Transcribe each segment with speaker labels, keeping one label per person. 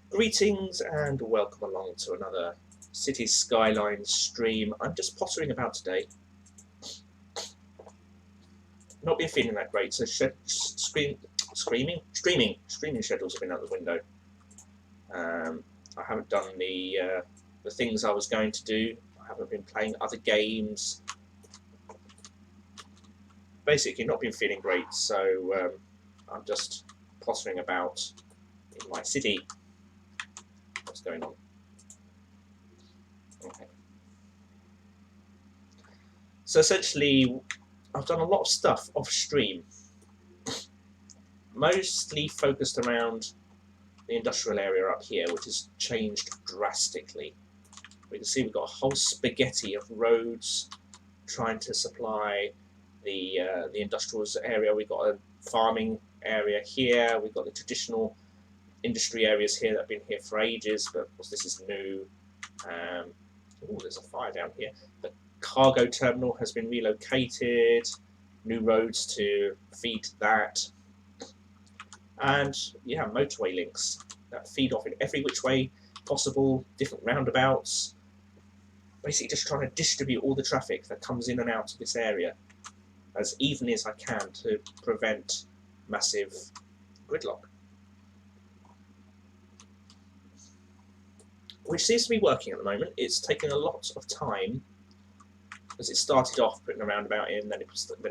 Speaker 1: Greetings and welcome along to another City Skylines stream. I'm just pottering about today. Not been feeling that great, so streaming schedules have been out the window. I haven't done the things I was going to do. I haven't been playing other games. Basically, not been feeling great, so I'm just pottering about in my city. What's going on? Okay. So essentially, I've done a lot of stuff off stream, mostly focused around the industrial area up here, which has changed drastically. We can see we've got a whole spaghetti of roads trying to supply the industrial area. We've got a farming area here. We've got the traditional industry areas here that have been here for ages, but of course this is new. Oh, there's a fire down here. The cargo terminal has been relocated. New roads to feed that. And yeah, motorway links that feed off in every which way possible, different roundabouts. Basically just trying to distribute all the traffic that comes in and out of this area as evenly as I can to prevent massive gridlock. Which seems to be working at the moment. It's taken a lot of time, because it started off putting a roundabout in, then it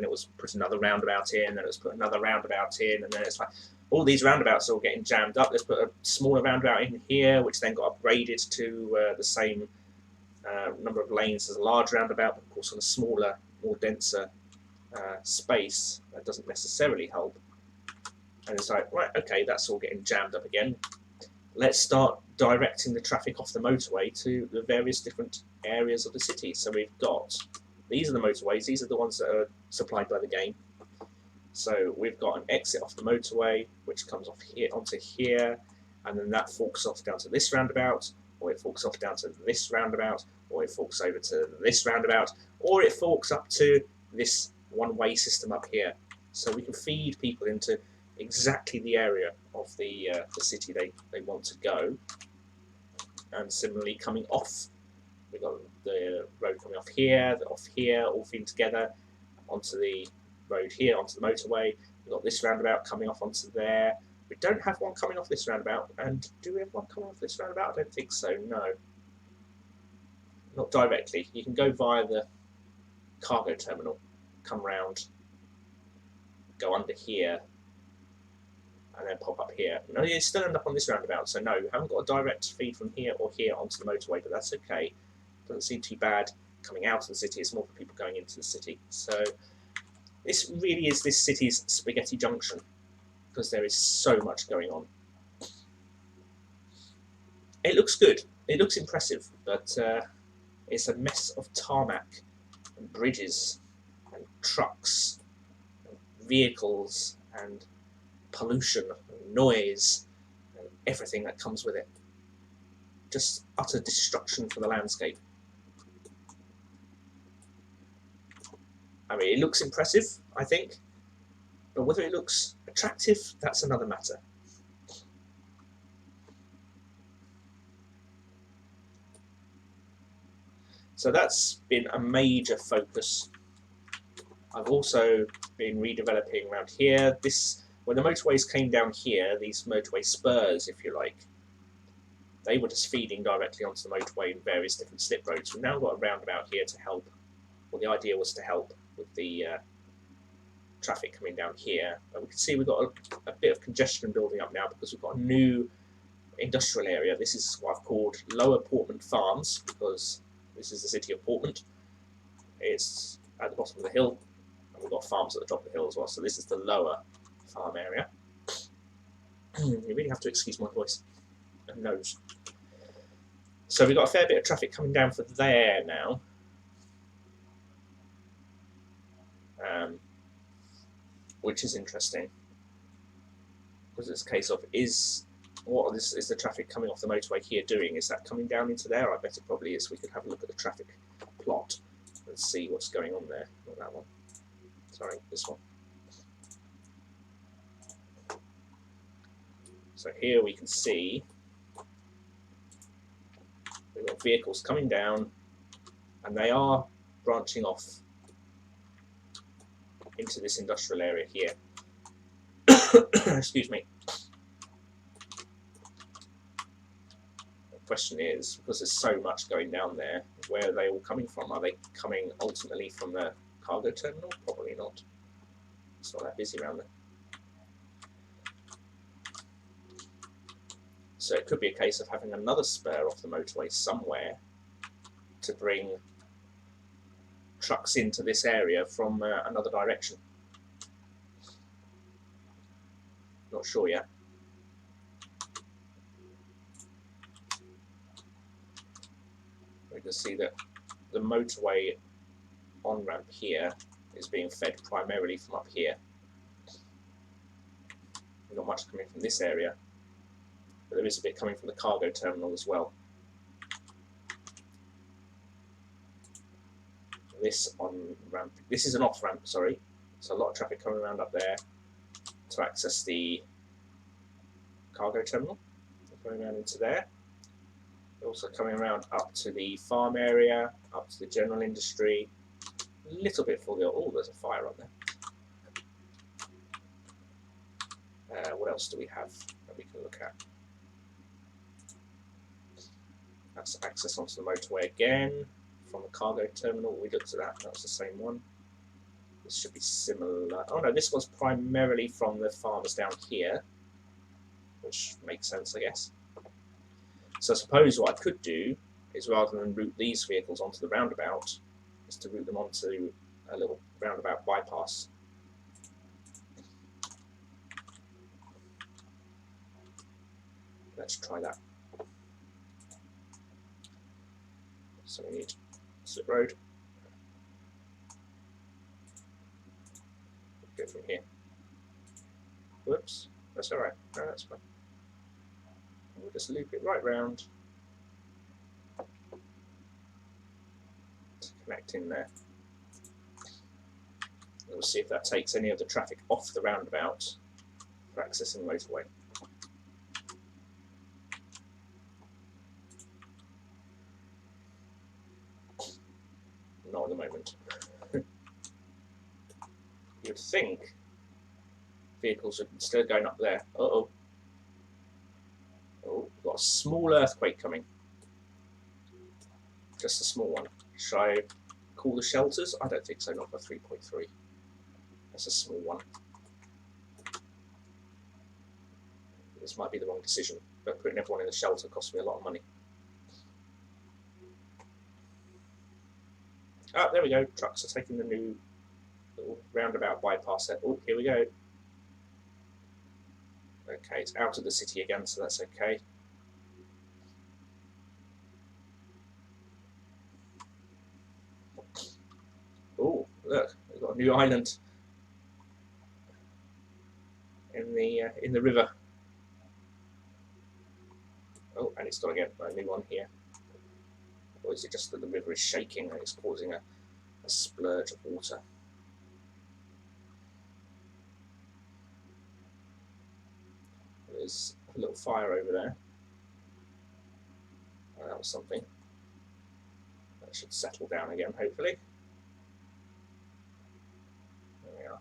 Speaker 1: was put another roundabout in, then it was put another roundabout in, and then it's like all these roundabouts are all getting jammed up. Let's put a smaller roundabout in here, which then got upgraded to the same number of lanes as a large roundabout, but of course on a smaller, more denser space, that doesn't necessarily help. And it's like, right, okay, that's all getting jammed up again. Let's start directing the traffic off the motorway to the various different areas of the city. So we've got, these are the motorways, these are the ones that are supplied by the game. So we've got an exit off the motorway, which comes off here onto here, and then that forks off down to this roundabout, or it forks off down to this roundabout, or it forks over to this roundabout, or it forks up to this one-way system up here. So we can feed people into exactly the area of the city they want to go. And similarly, coming off, we've got the road coming off here, all feeding together onto the road here, onto the motorway. We've got this roundabout coming off onto there. We don't have one coming off this roundabout. And do we have one coming off this roundabout? I don't think so, no. Not directly. You can go via the cargo terminal, come round, go under here, and then pop up here. No, you still end up on this roundabout, so no, you haven't got a direct feed from here or here onto the motorway, but that's okay. Doesn't seem too bad coming out of the city. It's more for people going into the city. So this really is this city's spaghetti junction, because there is so much going on. It looks good. It looks impressive, but it's a mess of tarmac and bridges and trucks and vehicles and pollution, noise, and everything that comes with it. Just utter destruction for the landscape. I mean, it looks impressive, I think, but whether it looks attractive, that's another matter. So that's been a major focus. I've also been redeveloping around here. When the motorways came down here, these motorway spurs, if you like, they were just feeding directly onto the motorway in various different slip roads. We've now got a roundabout here to help. Well, the idea was to help with the traffic coming down here. But we can see we've got a bit of congestion building up now because we've got a new industrial area. This is what I've called Lower Portland Farms, because this is the city of Portland. It's at the bottom of the hill, and we've got farms at the top of the hill as well. So this is the lower farm area. You really have to excuse my voice and nose. So we've got a fair bit of traffic coming down for there now. Which is interesting, because it's a case of, what is the traffic coming off the motorway here doing? Is that coming down into there? I bet it probably is. We could have a look at the traffic plot and see what's going on there. Not that one. Sorry, this one. So here we can see got vehicles coming down, and they are branching off into this industrial area here. Excuse me. The question is, because there's so much going down there, where are they all coming from? Are they coming ultimately from the cargo terminal? Probably not. It's not that busy around there. So it could be a case of having another spur off the motorway somewhere to bring trucks into this area from another direction. Not sure yet. We can see that the motorway on-ramp here is being fed primarily from up here. Not much coming from this area, but there is a bit coming from the cargo terminal as well. This on-ramp, this is an off-ramp, sorry. So a lot of traffic coming around up there to access the cargo terminal. Going around into there. Also coming around up to the farm area, up to the general industry. A little bit for the... Oh, there's a fire up there. What else do we have that we can look at? That's access onto the motorway again from the cargo terminal. We looked at that. That was the same one. This should be similar. Oh no, this was primarily from the farmers down here, which makes sense, I guess. So I suppose what I could do is, rather than route these vehicles onto the roundabout, is to route them onto a little roundabout bypass. Let's try that. So we need slip road. Go from here. Whoops, that's alright. No, that's fine. We'll just loop it right round to connect in there. We'll see if that takes any of the traffic off the roundabout for accessing the motorway. Not at the moment. You'd think vehicles are still going up there. Uh-oh. Oh, we've got a small earthquake coming. Just a small one. Should I call the shelters? I don't think so, not for 3.3. That's a small one. This might be the wrong decision, but putting everyone in the shelter cost me a lot of money. Ah, there we go. Trucks are taking the new little roundabout bypass there. Oh, here we go. Okay, it's out of the city again, so that's okay. Oh, look, we've got a new island in the river. Oh, and it's got again a new one here. Or is it just that the river is shaking and it's causing a splurge of water? There's a little fire over there. Oh, that was something. That should settle down again, hopefully. There we are.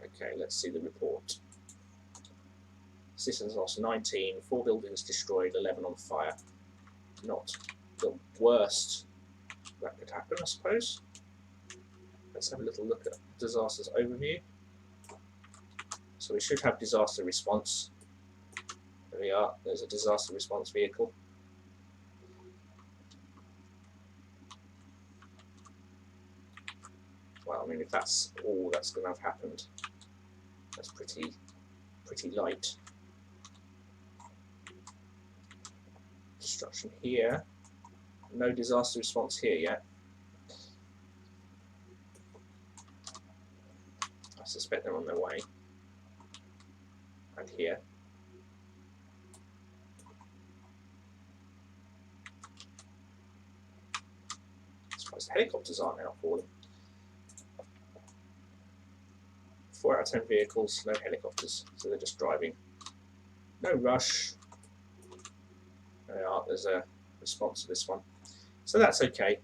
Speaker 1: Okay, let's see the report. Citizens lost 19, 4 buildings destroyed, 11 on fire. Not the worst that could happen, I suppose. Let's have a little look at disasters overview. So we should have disaster response. There we are, there's a disaster response vehicle. Well, I mean, if that's all that's going to have happened, that's pretty light. Destruction here. No disaster response here yet. I suspect they're on their way. And here. I suppose the helicopters aren't out for them. 4 out of 10 vehicles, no helicopters, so they're just driving. No rush. There's a response to this one. So that's okay.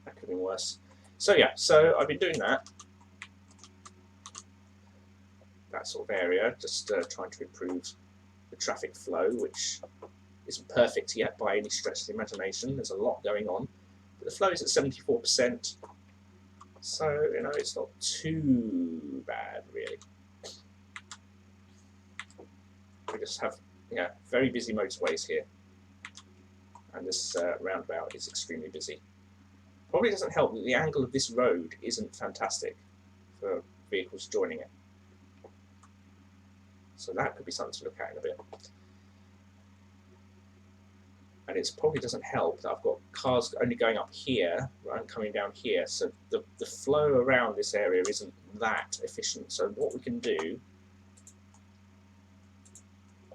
Speaker 1: That could have been worse. So yeah, so I've been doing that sort of area, just trying to improve the traffic flow, which isn't perfect yet by any stretch of the imagination. There's a lot going on, but the flow is at 74%, so you know it's not too bad really. We just have very busy motorways here, and this roundabout is extremely busy. Probably doesn't help that the angle of this road isn't fantastic for vehicles joining it. So that could be something to look at in a bit. And it probably doesn't help that I've got cars only going up here and coming down here. So the flow around this area isn't that efficient. So what we can do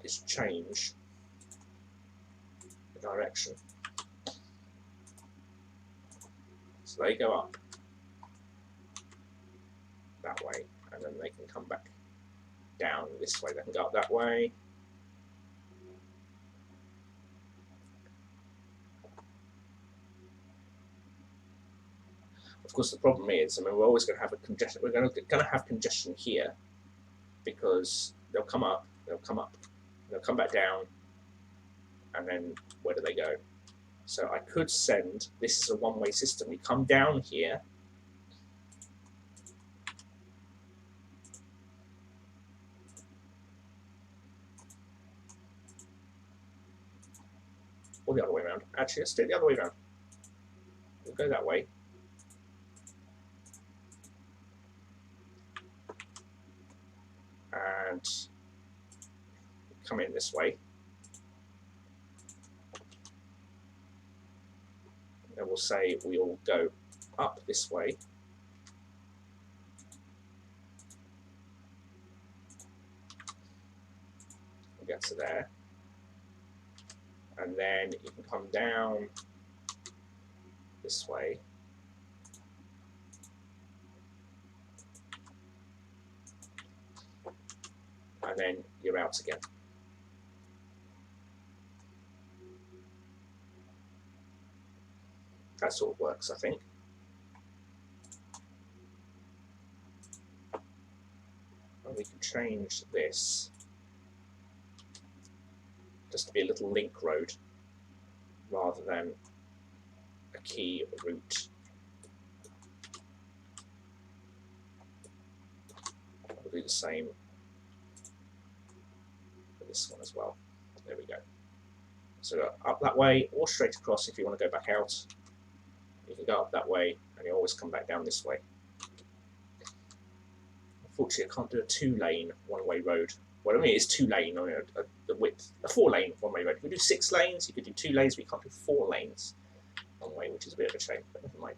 Speaker 1: is change the direction. So they go up that way, and then they can come back down this way. They can go up that way. Of course, the problem is, I mean, we're always going to have a congestion. We're going to have congestion here because they'll come up, they'll come back down, and then where do they go? So I could send. This is a one-way system. We come down here. Or the other way around. Actually, let's do it the other way around. We'll go that way. And come in this way. And we'll say we all go up this way. We'll get to there. And then you can come down this way. And then you're out again. That sort of works, I think. And we can change this just to be a little link road rather than a key route. We'll do the same for this one as well. There we go. So up that way or straight across if you want to go back out. You can go up that way and you always come back down this way. Unfortunately, I can't do a 2-lane one-way road. Well, I mean, it's 2-lane, the width, a 4-lane one-way road. You could do 6 lanes, you could do 2 lanes, but you can't do 4 lanes one way, which is a bit of a shame, but never mind.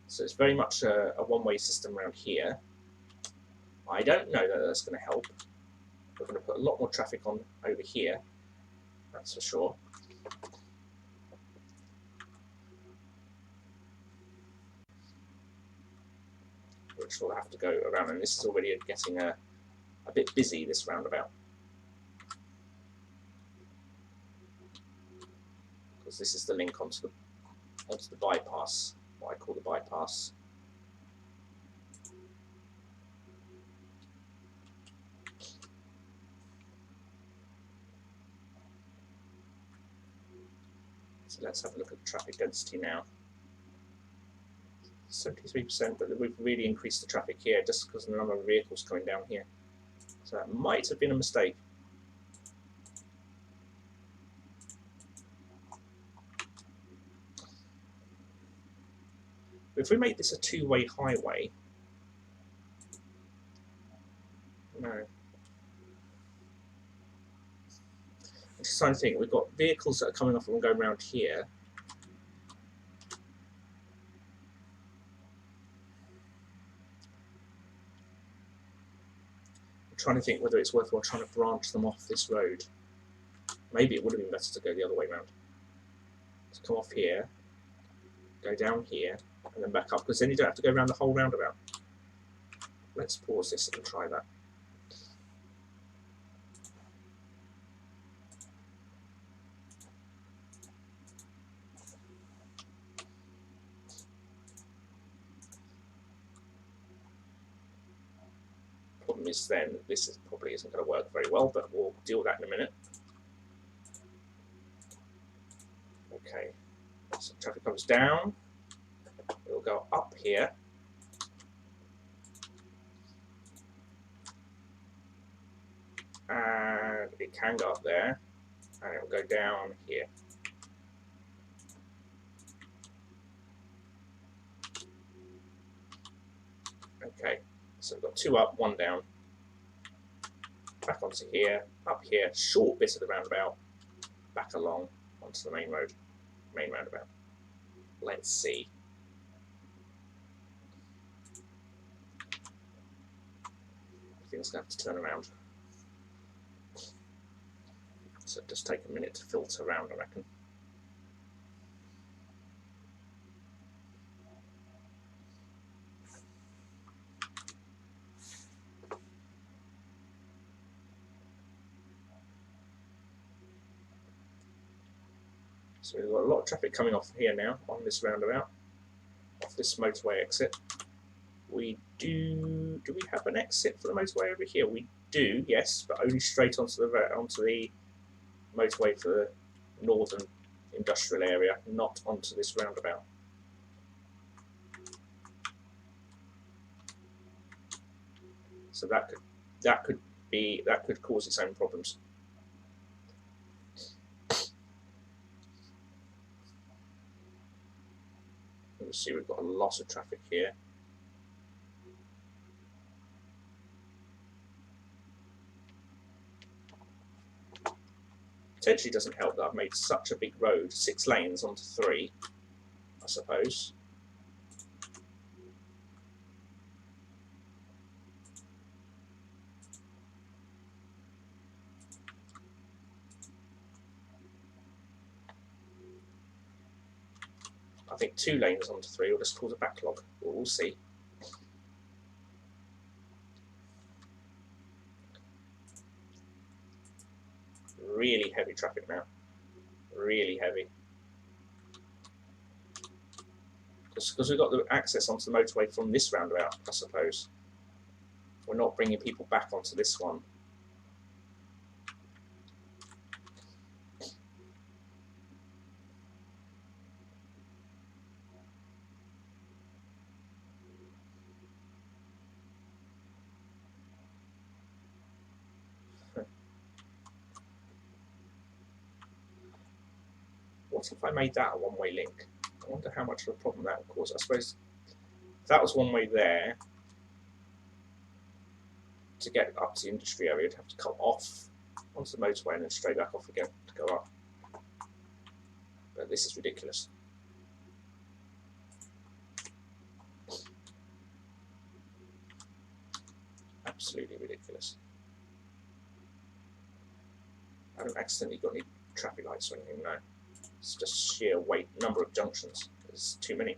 Speaker 1: So it's very much a one-way system around here. I don't know that that's going to help. We're going to put a lot more traffic on over here, that's for sure. Which will have to go around, and this is already getting a bit busy, this roundabout, because this is the link onto the bypass, what I call the bypass. So let's have a look at the traffic density now. 73%, but we've really increased the traffic here just because of the number of vehicles coming down here. So that might have been a mistake. But if we make this a 2-way highway, no. I'm just trying to think, we've got vehicles that are coming off and going around here. Trying to think whether it's worthwhile trying to branch them off this road. Maybe it would have been better to go the other way around. To come off here, go down here, and then back up, because then you don't have to go around the whole roundabout. Let's pause this and try that. problem is then this probably isn't going to work very well, but we'll deal with that in a minute. Okay, so traffic comes down, it will go up here. And it can go up there, and it will go down here. Okay, so we've got 2 up, 1 down. Back onto here, up here, short bit of the roundabout, back along onto the main road, main roundabout. Let's see. Everything's going to have to turn around. So just take a minute to filter around, I reckon. So we've got a lot of traffic coming off here now on this roundabout, off this motorway exit. We do we have an exit for the motorway over here? We do, yes, but only straight onto the motorway for the northern industrial area, not onto this roundabout. So that could cause its own problems. You see we've got a lot of traffic here. Potentially doesn't help that I've made such a big road, 6 lanes onto 3, I suppose. I think 2 lanes onto 3 will just cause a backlog. We'll see. Really heavy traffic now. Really heavy. Because we've got the access onto the motorway from this roundabout, I suppose. We're not bringing people back onto this one. What if I made that a one-way link? I wonder how much of a problem that would cause. I suppose if that was one way there, to get up to the industry area, you'd have to come off onto the motorway and then straight back off again to go up. But this is ridiculous. Absolutely ridiculous. I haven't accidentally got any traffic lights or anything, no. It's just sheer weight, number of junctions. There's too many.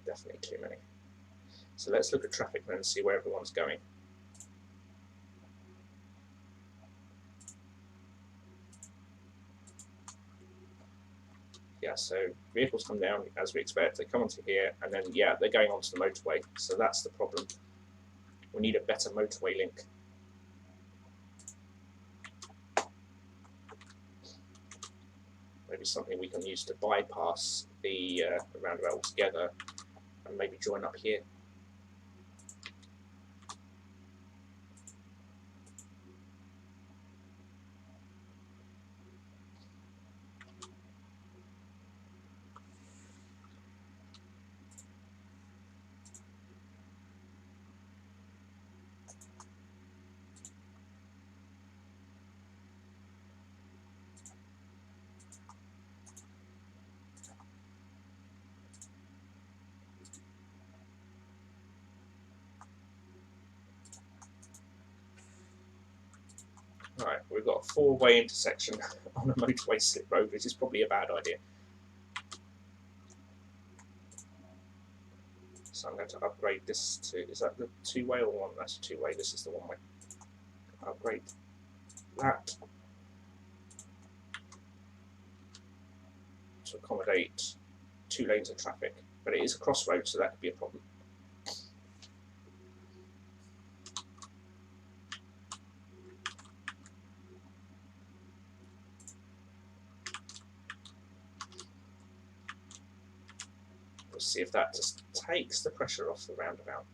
Speaker 1: Definitely too many. So let's look at traffic then and see where everyone's going. Yeah, so vehicles come down as we expect, they come onto here, and then, yeah, they're going onto the motorway. So that's the problem. We need a better motorway link. Maybe something we can use to bypass the roundabout altogether, and maybe join up here. Right, we've got a 4-way intersection on a motorway slip road, which is probably a bad idea. So I'm going to upgrade this to, is that the two-way or one? That's a two-way, this is the one-way. Upgrade that to accommodate 2 lanes of traffic. But it is a crossroad, so that could be a problem. We'll see if that just takes the pressure off the roundabout.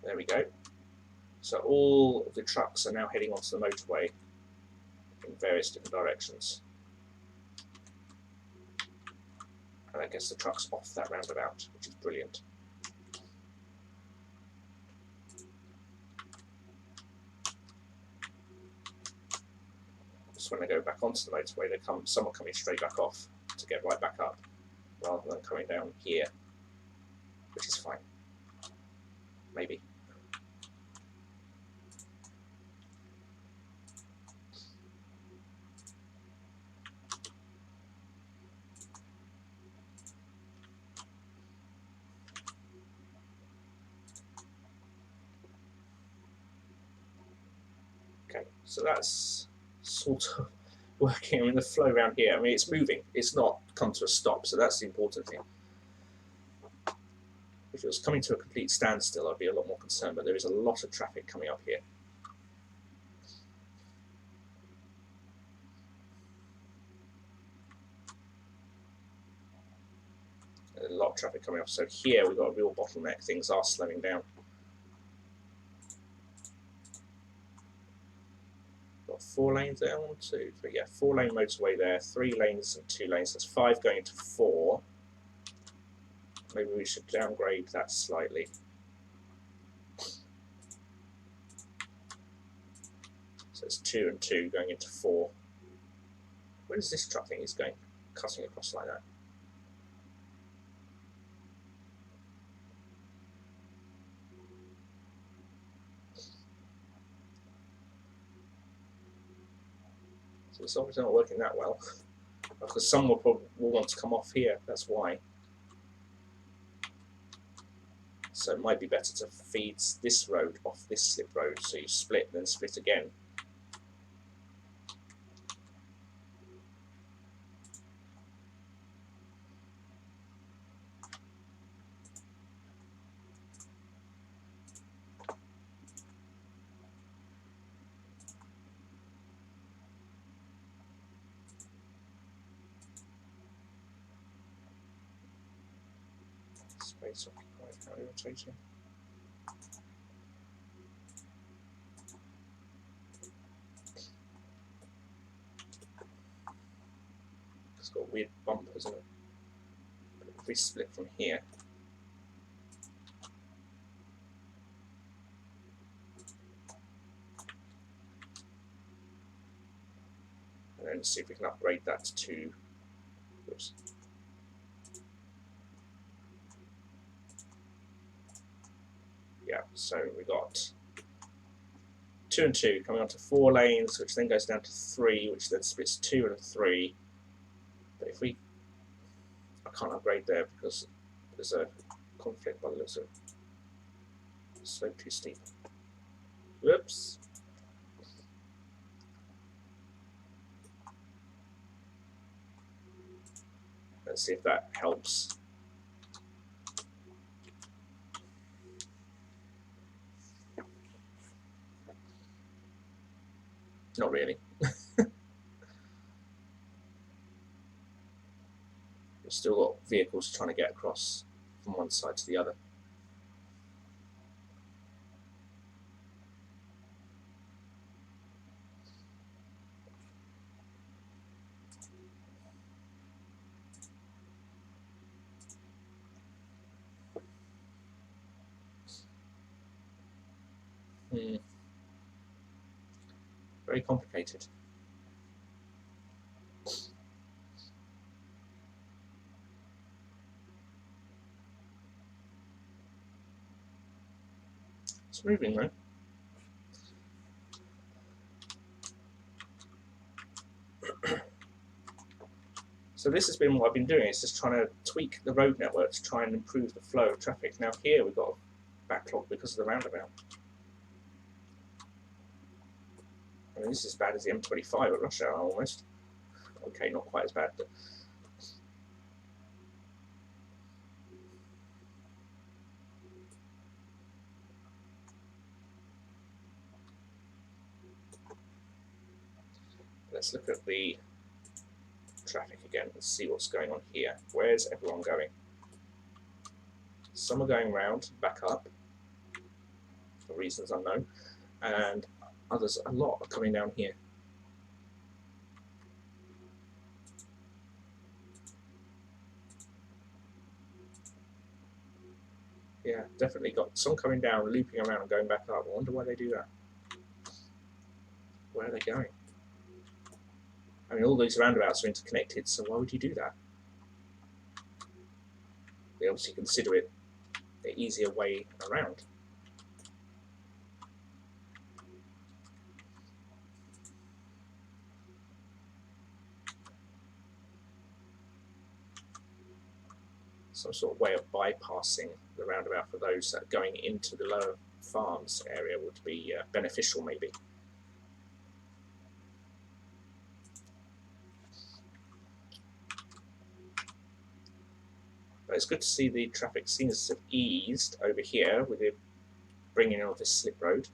Speaker 1: There we go. So all of the trucks are now heading onto the motorway in various different directions. And that gets the trucks off that roundabout, which is brilliant. So when they go back onto the motorway, some are coming straight back off to get right back up, rather than coming down here, which is fine. Maybe. Okay, so that's sort of working. I mean, the flow around here, I mean, it's moving. It's not come to a stop, so that's the important thing. If it was coming to a complete standstill, I'd be a lot more concerned, but there is a lot of traffic coming up here. A lot of traffic coming off. So here we've got a real bottleneck. Things are slowing down. Got 4 lanes there. 1, 2, 3. Yeah, 4-lane motorway there. 3 lanes and 2 lanes. That's 5 going to 4. Maybe we should downgrade that slightly. So it's 2 and 2 going into 4. Where does this truck think it's going? Cutting across like that. So it's obviously not working that well. Because some will want to come off here, that's why. So it might be better to feed this road off this slip road, so you split, then split again. Space occupied, how irritating. It's got weird bumpers in it. But if we split from here, and then see if we can upgrade that to 2. Oops. Yeah, so we got 2 and 2 coming on to 4 lanes, which then goes down to 3, which then splits 2 and 3. But if we, I can't upgrade there because there's a conflict by the looks of it. Slope too steep. Whoops. Let's see if that helps. Not really. We've still got vehicles trying to get across from one side to the other. Very complicated. It's moving though. So this has been what I've been doing, is just trying to tweak the road network to try and improve the flow of traffic. Now here we've got a backlog because of the roundabout. I mean, this is as bad as the M25 at rush hour almost. Okay, not quite as bad, but let's look at the traffic again and see what's going on here. Where's everyone going? Some are going round, back up, for reasons unknown, and others, a lot, are coming down here. Yeah, definitely got some coming down, looping around and going back up. I wonder why they do that. Where are they going? I mean, all these roundabouts are interconnected, so why would you do that? They obviously consider it the easier way around. Some sort of way of bypassing the roundabout for those that are going into the lower farms area would be beneficial, maybe. But it's good to see the traffic seems to have eased over here with it bringing on this slip road.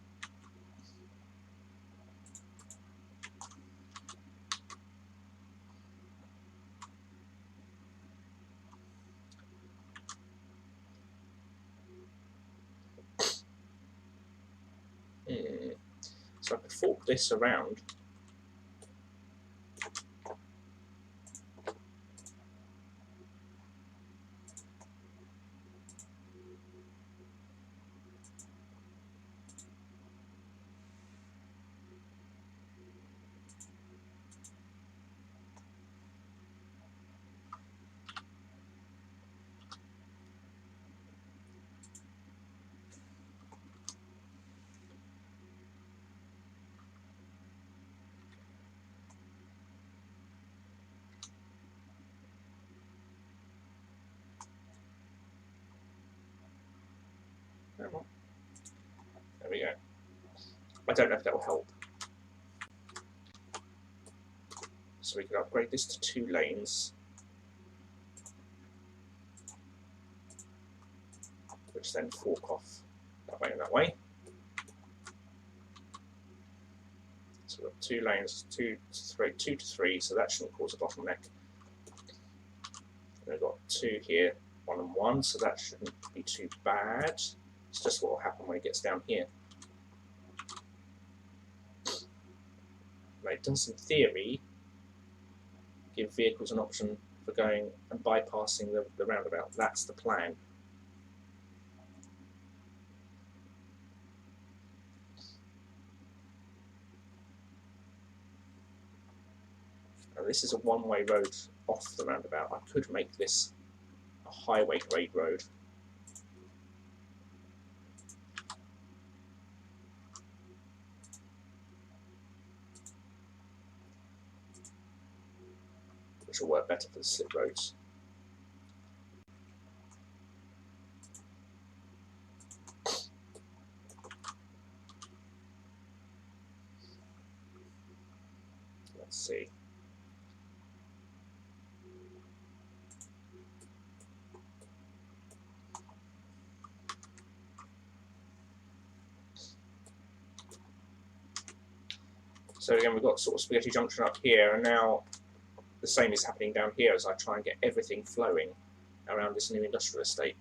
Speaker 1: So I could fork this around. There we go. I don't know if that will help. So we can upgrade this to 2 lanes, which then fork off that way and that way. So we've got 2 lanes, 2 to 3, so that shouldn't cause a bottleneck. And we've got 2 here, 1 and 1, so that shouldn't be too bad. It's just what will happen when it gets down here. Now it does, in theory, give vehicles an option for going and bypassing the roundabout. That's the plan. Now this is a one-way road off the roundabout. I could make this a highway grade road. Which will work better for the slip roads. Let's see. So again, we've got sort of spaghetti junction up here, and now the same is happening down here as I try and get everything flowing around this new industrial estate.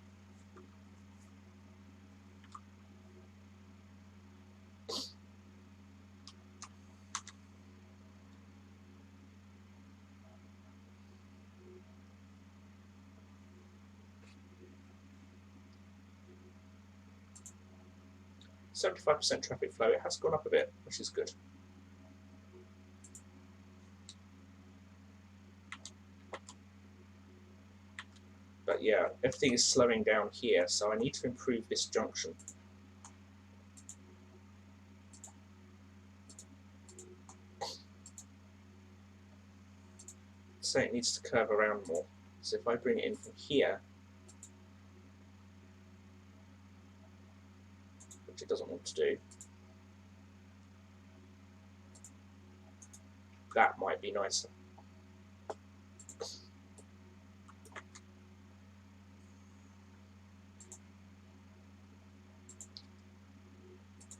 Speaker 1: %75% traffic flow. It has gone up a bit, which is good. But yeah, everything is slowing down here, so I need to improve this junction. say it needs to curve around more. So if I bring it in from here, which it doesn't want to do, that might be nicer.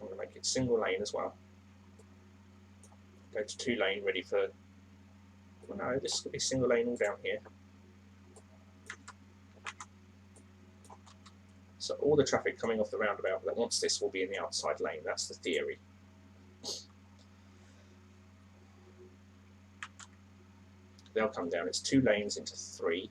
Speaker 1: I'm going to make it single lane as well. Go to 2 lane, ready for... Well, no, this could be single lane all down here. So all the traffic coming off the roundabout that wants this will be in the outside lane. That's the theory. They'll come down. It's 2 lanes into 3.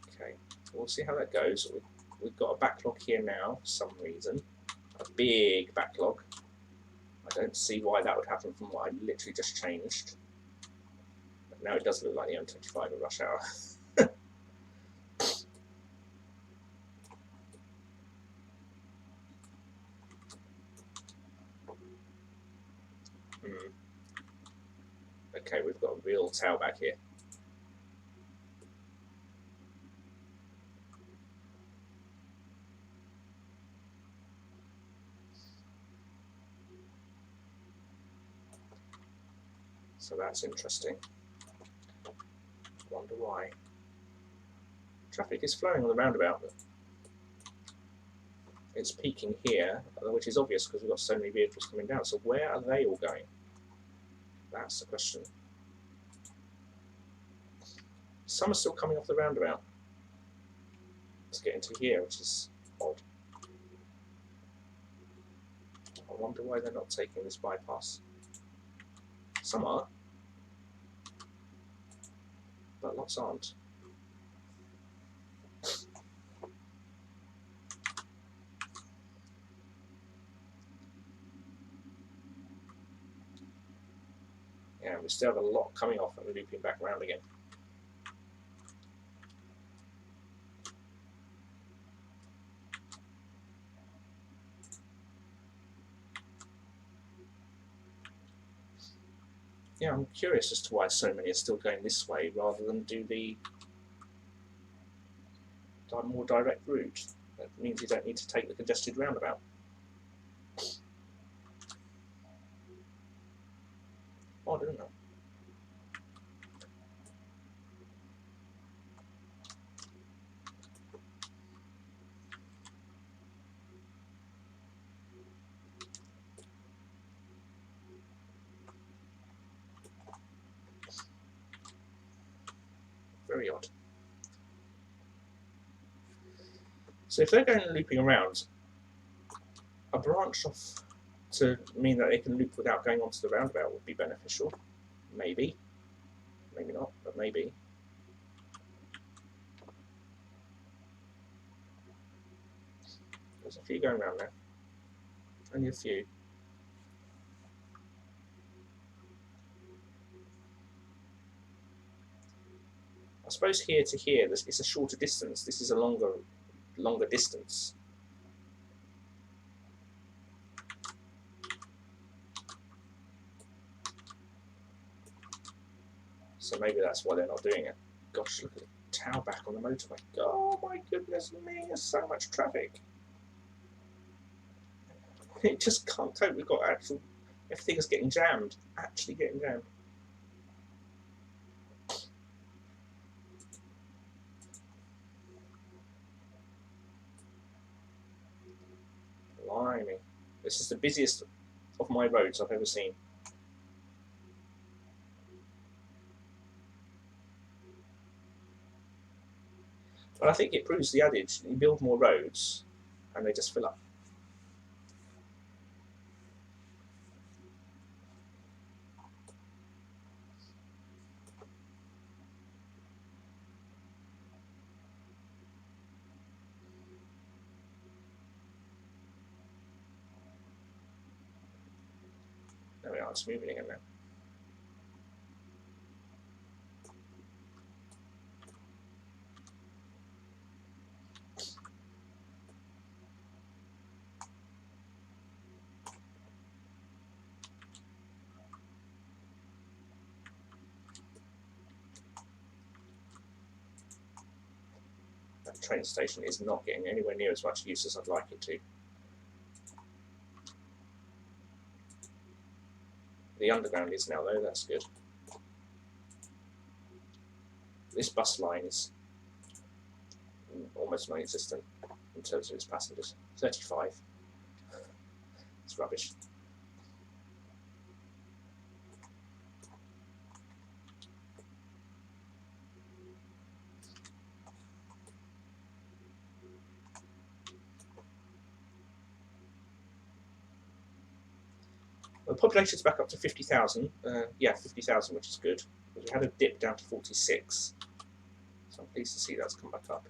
Speaker 1: Okay, we'll see how that goes. We've got a backlog here now for some reason. A big backlog. I don't see why that would happen from what I literally just changed. But now it does look like the M25 at rush hour. Okay, we've got a real tailback here. So that's interesting. Wonder why. Traffic is flowing on the roundabout, but it's peaking here, which is obvious because we've got so many vehicles coming down. So where are they all going? That's the question. Some are still coming off the roundabout. Let's get into here, which is odd. I wonder why they're not taking this bypass. Some are, but lots aren't. Yeah, we still have a lot coming off and looping back around again. Yeah, I'm curious as to why so many are still going this way rather than do the more direct route. That means you don't need to take the congested roundabout. Odd, isn't it? Very odd. So if they're going looping around, a branch off to mean that they can loop without going onto the roundabout would be beneficial. Maybe. Maybe not, but maybe. There's a few going around there. Only a few. I suppose here to here, it's a shorter distance. This is a longer distance. So maybe that's why they're not doing it. Gosh, look at the tailback on the motorway. Oh my goodness me, there's so much traffic. It just can't cope. We've got everything's getting jammed. Actually getting jammed. Blimey. This is the busiest of my roads I've ever seen. But I think it proves the adage, you build more roads and they just fill up. There we are, it's moving again now. train station is not getting anywhere near as much use as I'd like it to. The underground is now though, that's good. This bus line is almost non-existent in terms of its passengers. 35. It's rubbish. The population's back up to 50,000. Yeah, 50,000, which is good. But we had a dip down to 46. So I'm pleased to see that's come back up.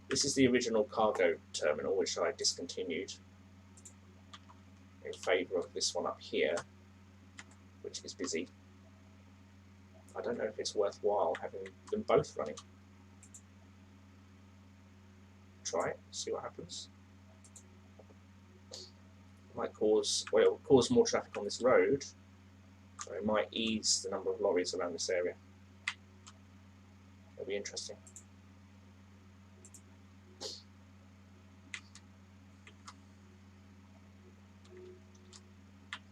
Speaker 1: This is the original cargo terminal, which I discontinued in favour of this one up here, which is busy. I don't know if it's worthwhile having them both running. Try it, see what happens. It might cause, well, it will cause more traffic on this road, or it might ease the number of lorries around this area. It'll be interesting.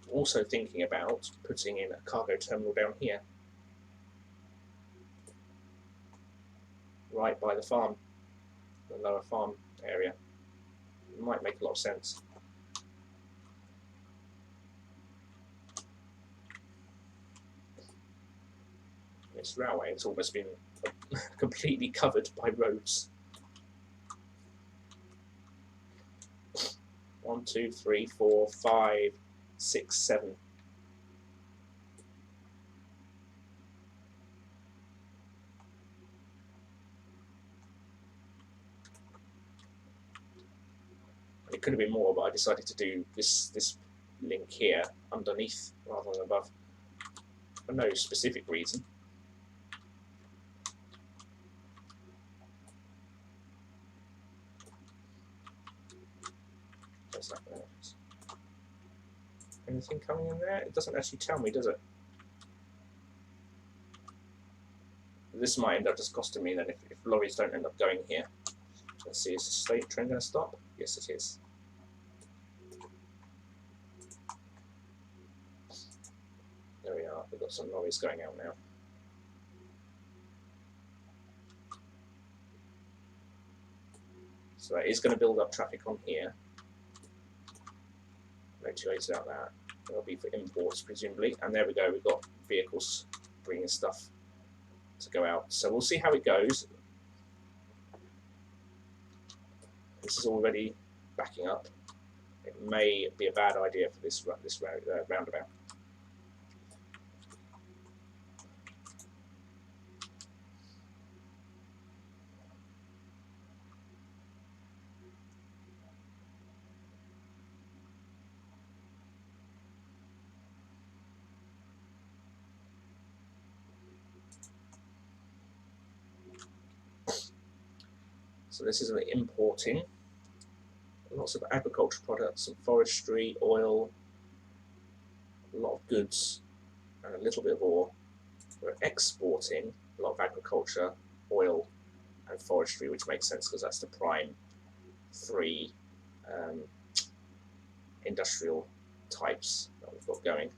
Speaker 1: Also thinking about putting in a cargo terminal down here, right by the farm, the lower farm area. It might make a lot of sense. This railway has almost been completely covered by roads. 1, 2, 3, 4, 5, 6, 7. It could have been more, but I decided to do this link here underneath rather than above, for no specific reason. Anything coming in there? It doesn't actually tell me, does it? This might end up just costing me then if lorries don't end up going here. Let's see, is the state train going to stop? Yes, it is. There we are, we've got some lorries going out now. So that is going to build up traffic on here. No two ways about that. That'll be for imports, presumably. And there we go, we've got vehicles bringing stuff to go out. So we'll see how it goes. This is already backing up. It may be a bad idea for this roundabout. So this is importing lots of agricultural products, some forestry, oil, a lot of goods, and a little bit of ore. We're exporting a lot of agriculture, oil, and forestry, which makes sense because that's the prime three industrial types that we've got going.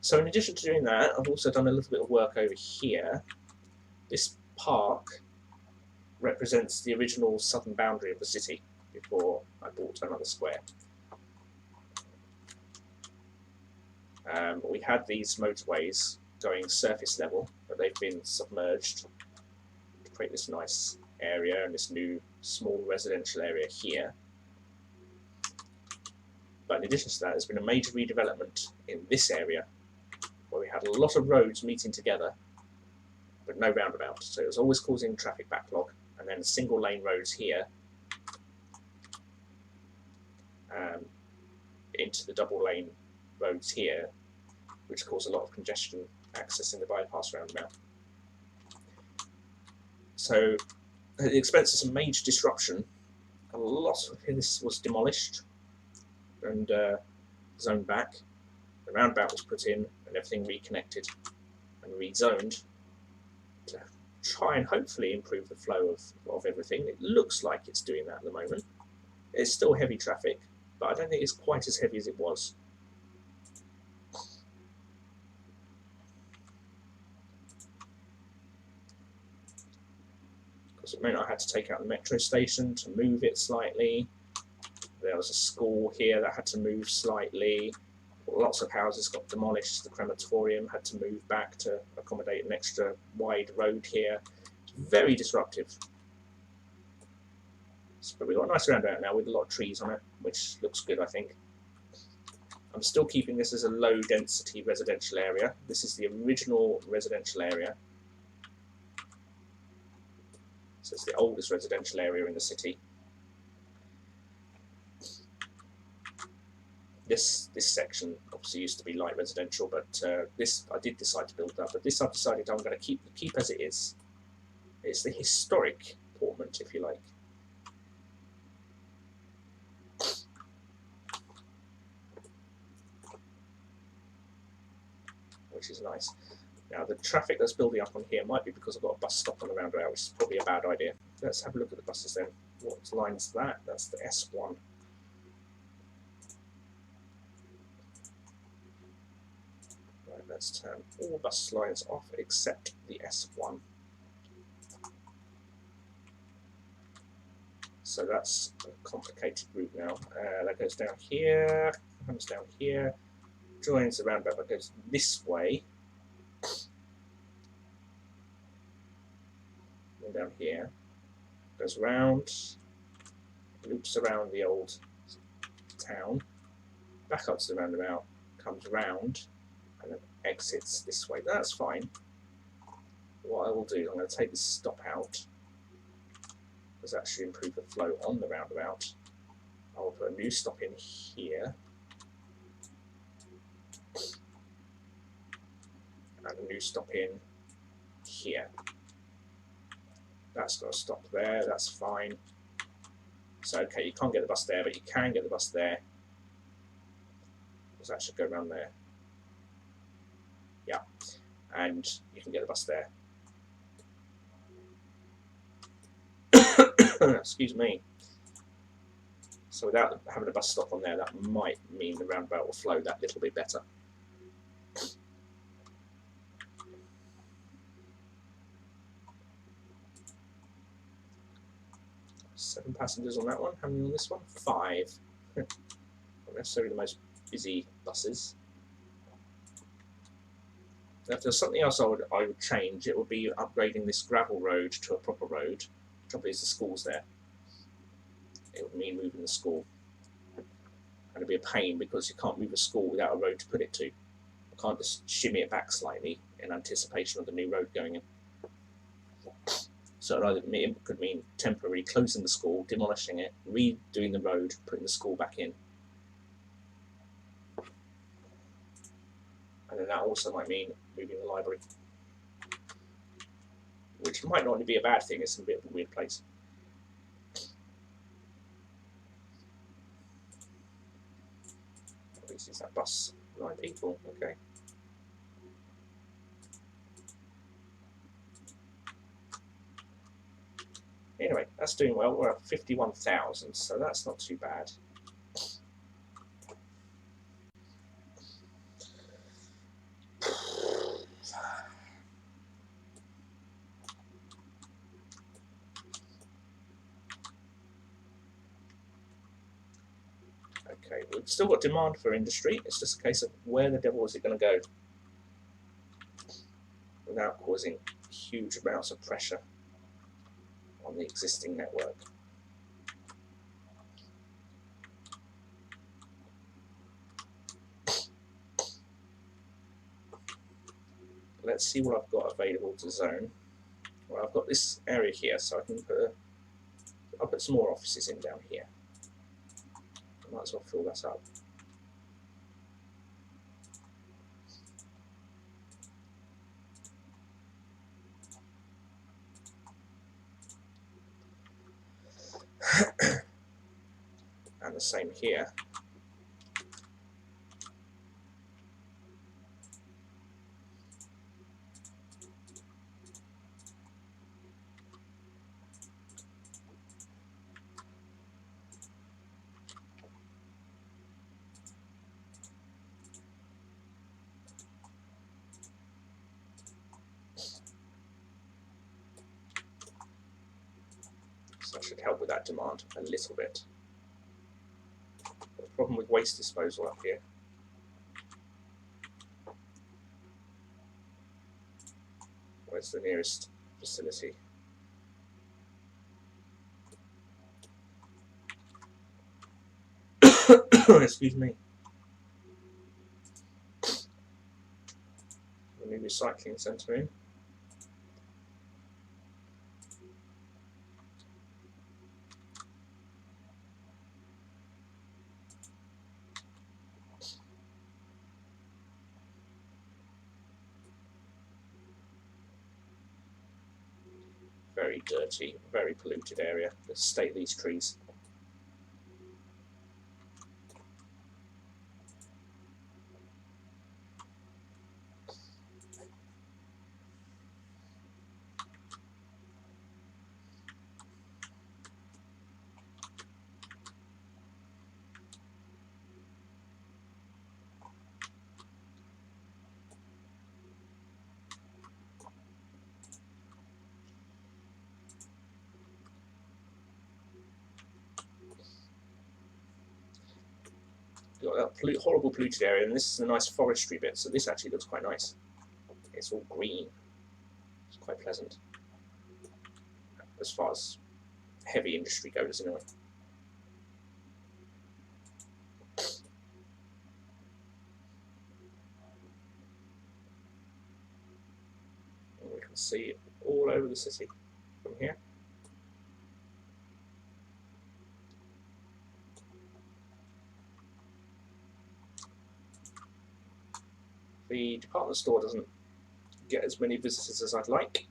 Speaker 1: So in addition to doing that, I've also done a little bit of work over here. This park represents the original southern boundary of the city before I bought another square. We had these motorways going surface level, but they've been submerged to create this nice area and this new small residential area here. But in addition to that, there's been a major redevelopment in this area, where we had a lot of roads meeting together, but no roundabout. So it was always causing traffic backlog, and then single lane roads here into the double lane roads here, which cause a lot of congestion accessing the bypass roundabout. So at the expense of some major disruption, a lot of this was demolished and zoned back. the roundabout was put in and everything reconnected and rezoned to try and hopefully improve the flow of everything. It looks like it's doing that at the moment. It's still heavy traffic, but I don't think it's quite as heavy as it was. Because it meant I had to take out the metro station to move it slightly. There was a school here that had to move slightly. Lots of houses got demolished. The crematorium had to move back to accommodate an extra wide road here. It's very disruptive. But we've got a nice roundabout now with a lot of trees on it, which looks good, I think. I'm still keeping this as a low density residential area. This is the original residential area. So it's the oldest residential area in the city. This section obviously used to be light residential, but this I did decide to build up. But this I've decided I'm going to keep as it is. It's the historic Portman, if you like. Which is nice. Now the traffic that's building up on here might be because I've got a bus stop on the roundabout, which is probably a bad idea. Let's have a look at the buses then. What line is that? That's the S1. Right, let's turn all bus lines off except the S1. So that's a complicated route now. That goes down here, comes down here, joins the roundabout, that goes this way. And down here, goes round, loops around the old town, back up to the roundabout, comes round, and then exits this way. That's fine. What I will do, I'm going to take this stop out, because that should improve the flow on the roundabout. I will put a new stop in here, and a new stop in here. That's got to stop there, that's fine. So, okay, you can't get the bus there, but you can get the bus there. Because that should go around there. Yeah, and you can get the bus there. Excuse me. So without having a bus stop on there, that might mean the roundabout will flow that little bit better. 7 passengers on that one. How many on this one? 5. Not necessarily the most busy buses. Now, if there's something else I would change, it would be upgrading this gravel road to a proper road. The trouble is the school's there. It would mean moving the school. And it'd be a pain because you can't move a school without a road to put it to. You can't just shimmy it back slightly in anticipation of the new road going in. So it could mean temporarily closing the school, demolishing it, redoing the road, putting the school back in. And then that also might mean moving the library. Which might not be a bad thing, it's a bit of a weird place. At least it's that bus. 9 people, okay. Anyway, that's doing well. We're at 51,000, so that's not too bad. Okay, we've still got demand for industry. It's just a case of where the devil is it going to go without causing huge amounts of pressure on the existing network. Let's see what I've got available to zone. Well, I've got this area here, so I can I'll put some more offices in down here. I might as well fill that up. And the same here. should help with that demand a little bit. The problem with waste disposal up here. Where's the nearest facility? Excuse me. The new recycling centre in. Very dirty, very polluted area. Let's stake these trees. You've got that horrible polluted area, and this is a nice forestry bit, so this actually looks quite nice. It's all green. It's quite pleasant. As far as heavy industry goes, anyway. And we can see it all over the city from here. The department store doesn't get as many visitors as I'd like.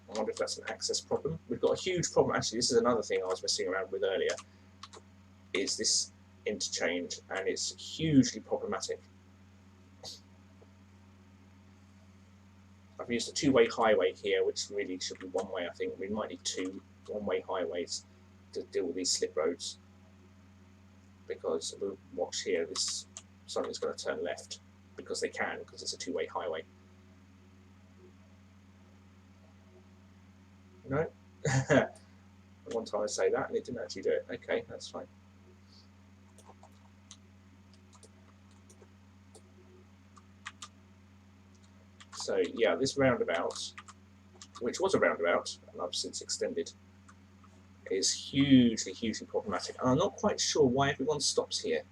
Speaker 1: I wonder if that's an access problem. We've got a huge problem, actually. This is another thing I was messing around with earlier, is this interchange, and it's hugely problematic. I've used a two-way highway here, which really should be one-way, I think. We might need two one-way highways to deal with these slip roads, because we'll watch here, something's going to turn left, because they can, because it's a two-way highway. No? One time I say that and it didn't actually do it. Okay, that's fine. So yeah, this roundabout, which was a roundabout, and I've since extended, is hugely, hugely problematic. And I'm not quite sure why everyone stops here.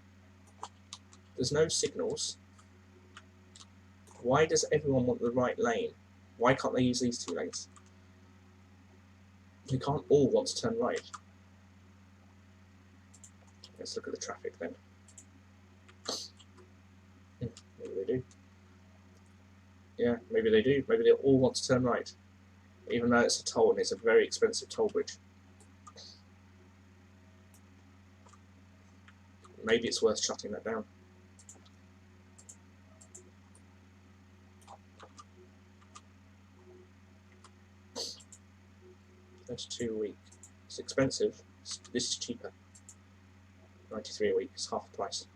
Speaker 1: There's no signals. Why does everyone want the right lane? Why can't they use these two lanes? We can't all want to turn right. Let's look at the traffic then. Maybe they do. Yeah, maybe they do. Maybe they all want to turn right. Even though it's a toll and it's a very expensive toll bridge. Maybe it's worth shutting that down. $32 a week. It's expensive. This is cheaper. $93 a week. It's half the price.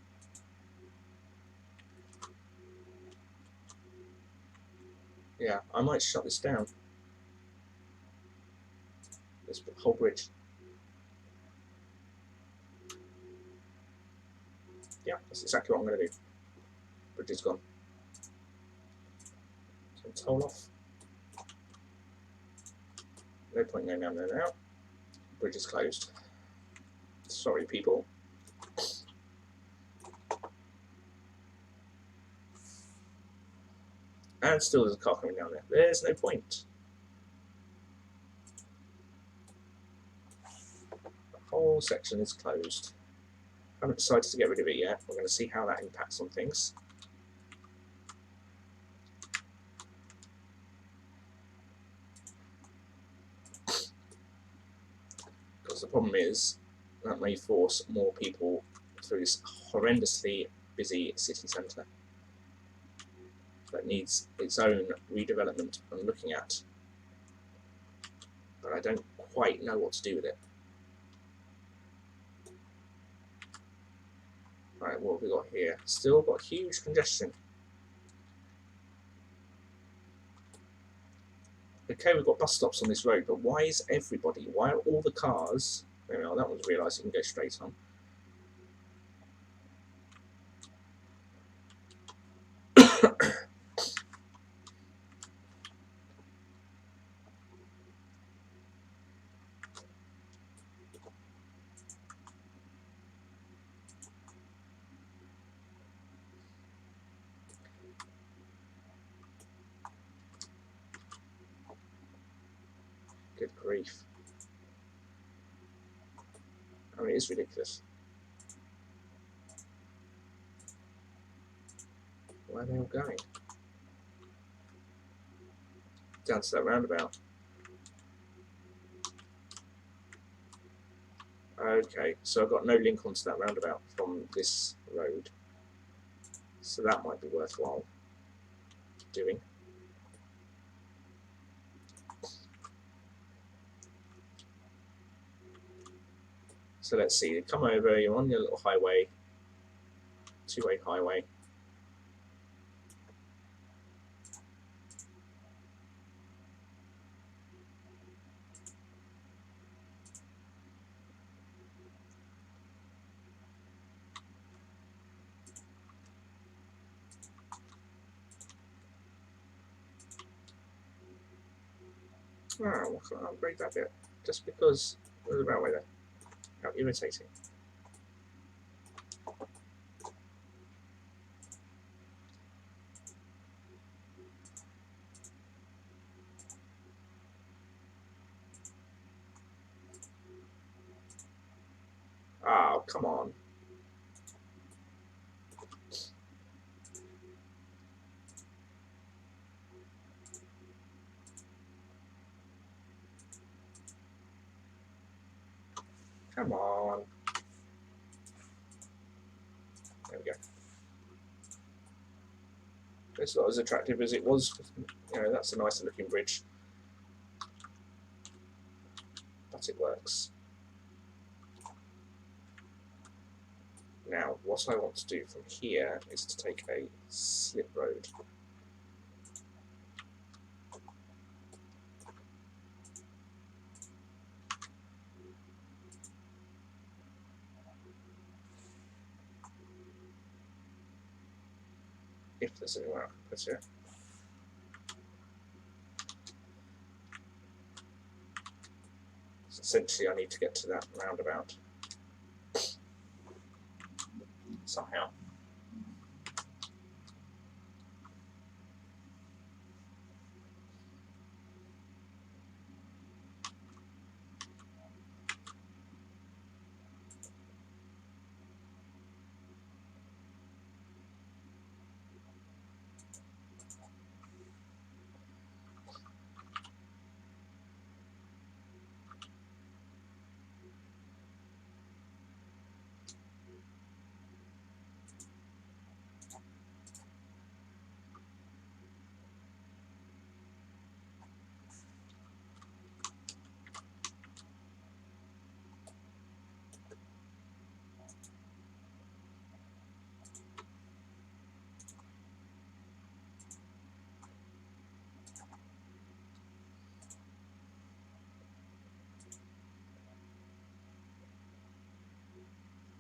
Speaker 1: Yeah, I might shut this down. This whole bridge. Yeah, that's exactly what I'm going to do. Bridge is gone. So toll off. No point going down there now. Bridge is closed. Sorry, people. And still there's a car coming down there. There's no point. The whole section is closed. I haven't decided to get rid of it yet. We're going to see how that impacts on things. Because the problem is that may force more people through this horrendously busy city centre that needs its own redevelopment I'm looking at. But I don't quite know what to do with it. Right, what have we got here? Still got huge congestion. Okay, we've got bus stops on this road, but why is everybody, why are all the cars, there we are, that one's realised you can go straight on. Good grief. I mean, it is ridiculous. Where are they all going? Down to that roundabout. Okay, so I've got no link onto that roundabout from this road. So that might be worthwhile doing. So let's see, you come over, you're on your little highway, two-way highway. Oh, why can't I upgrade that bit? Just because there's a railway there. How irritating. Oh, come on. Come on. There we go. It's not as attractive as it was. You know, that's a nicer looking bridge. But it works. Now, what I want to do from here is to take a slip road. If there's anywhere I can put it. So essentially I need to get to that roundabout somehow.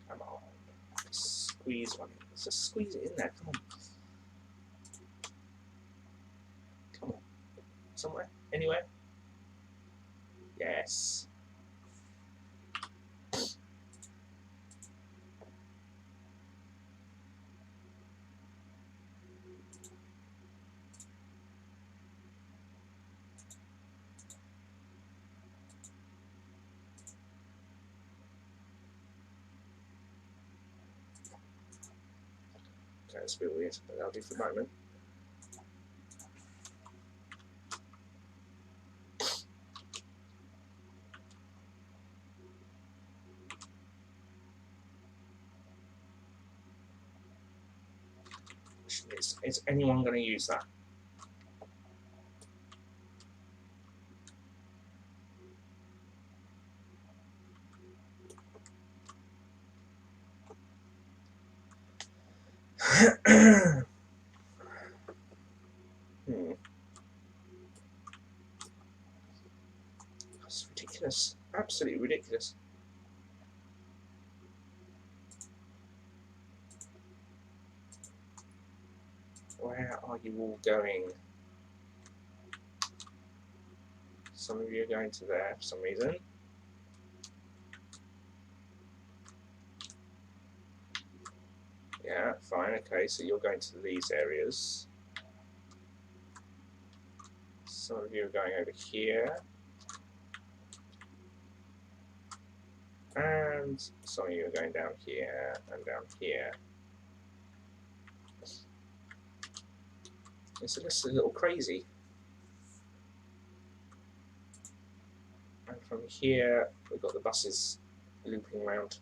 Speaker 1: Come on. Squeeze one. Let's just squeeze it in there. Come on. Come on. Somewhere? Anywhere? Yes. Okay, it's a bit weird, but that'll do for the moment. Is anyone going to use that? Hmm. ridiculous. Where are you all going? Some of you are going to there for some reason. Yeah, fine, okay, so you're going to these areas. Some of you are going over here. And some of you are going down here and down here. It's just a little crazy. And from here, we've got the buses looping around.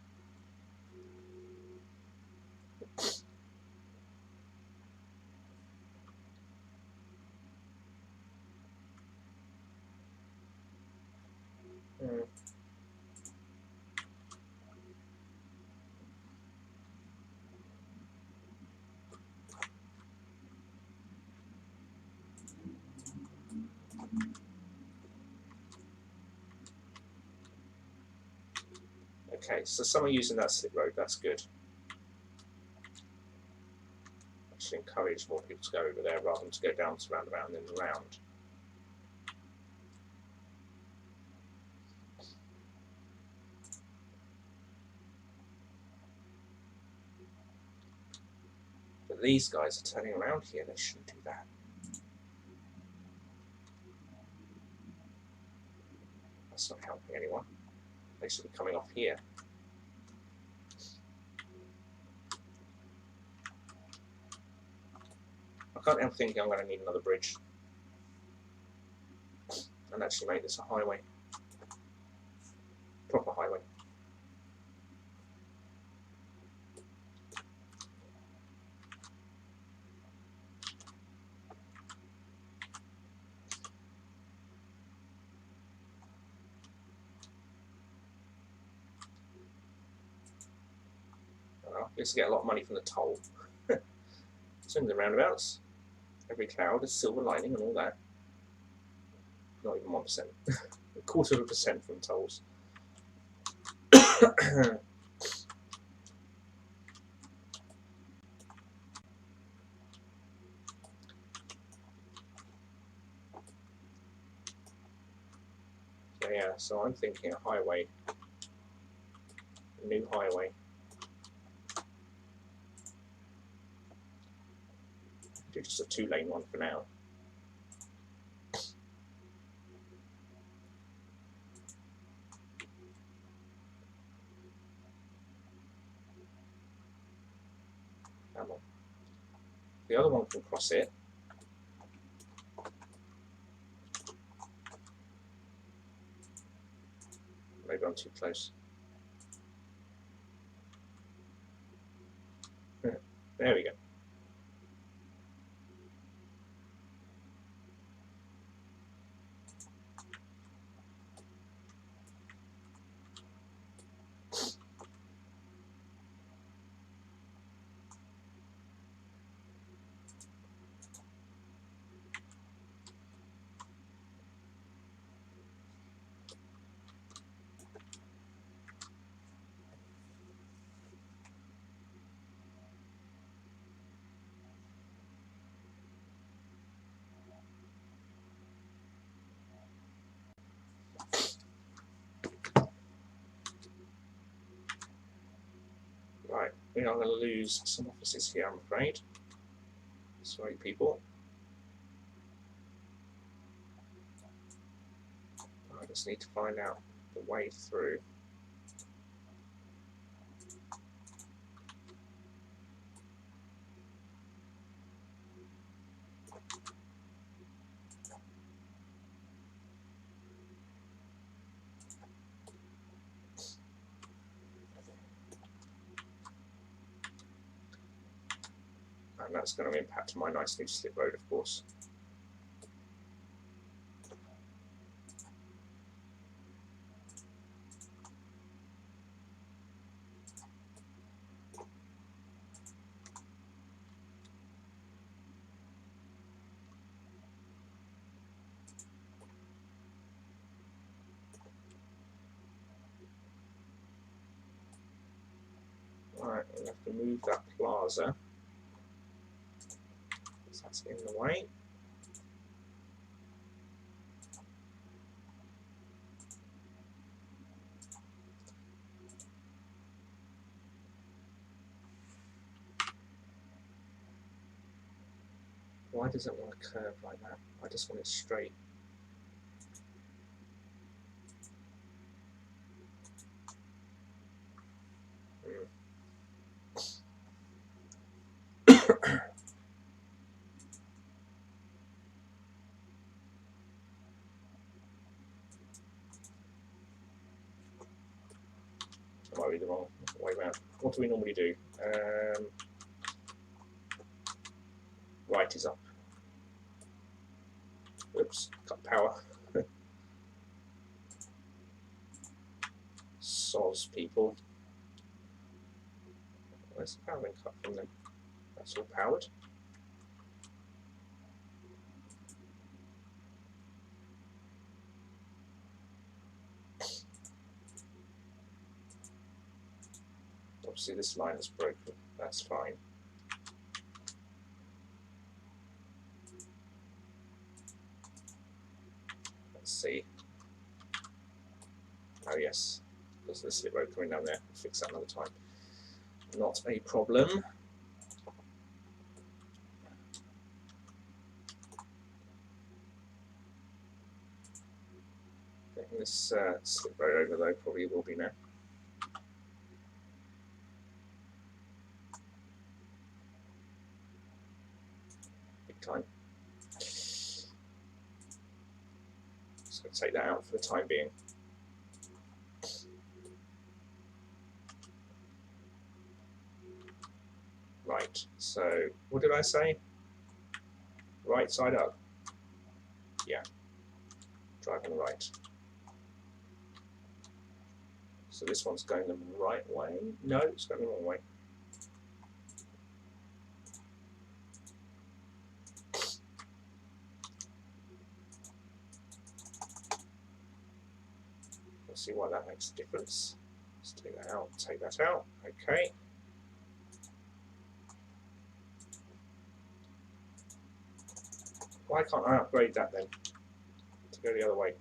Speaker 1: Okay, so some are using that slip road, that's good. I should encourage more people to go over there rather than to go down to roundabout and then around. But these guys are turning around here, they shouldn't do that. That's not helping anyone. They should be coming off here. I can't help thinking I'm going to need another bridge and actually make this a highway. Proper highway. Well, let's get a lot of money from the toll. Some of the roundabouts. Every cloud is silver lining and all that. Not even 1%. A quarter of a percent from tolls. So yeah, so I'm thinking a highway. A new highway. Do just a 2-lane one for now. Come on. The other one can cross it. Maybe I'm too close. There we go. Right, we are going to lose some offices here, I'm afraid. Sorry, people. I just need to find out the way through. And that's going to impact my nice new slip road, of course. We'll have to move that plaza, because that's in the way. Why does it want to curve like that? I just want it straight. That might be the wrong way around. What do we normally do? Right is up. Oops, cut power. Soz people. Where's the power been cut from them? That's all powered. Obviously this line is broken. That's fine. Let's see. Oh yes, there's the slip road coming down there. We'll fix that another time. Not a problem. Getting this slip road over though probably will be now. Big time. Just going to take that out for the time being. Right, so what did I say? Right side up. Yeah, driving right. So this one's going the right way. No, it's going the wrong way. Let's see why that makes a difference. Let's take that out, take that out. Okay. Why can't I upgrade that then to go the other way?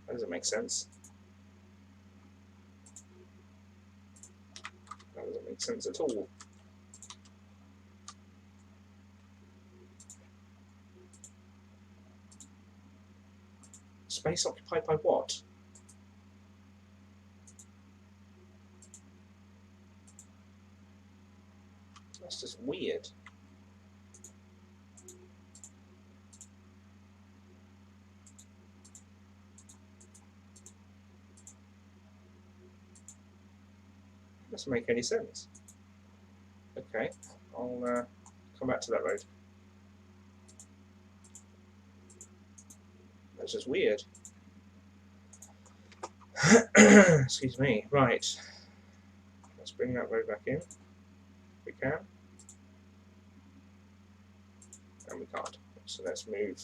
Speaker 1: That doesn't make sense. That doesn't make sense at all. Space occupied by what? That's just weird. Doesn't make any sense. Okay, I'll come back to that road. That's just weird. Excuse me. Right. Let's bring that road back in. If we can. And we can't. So let's move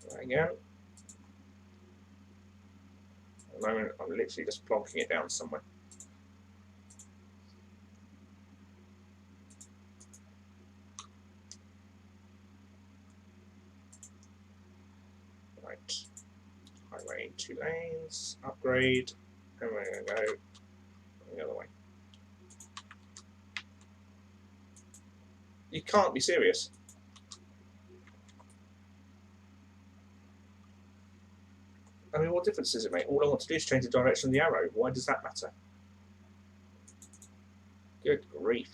Speaker 1: that again. At the moment, I'm literally just plonking it down somewhere. Right. Highway 2 lanes, upgrade, and we're going to go the other way. You can't be serious. I mean, what difference does it make? All I want to do is change the direction of the arrow. Why does that matter? Good grief.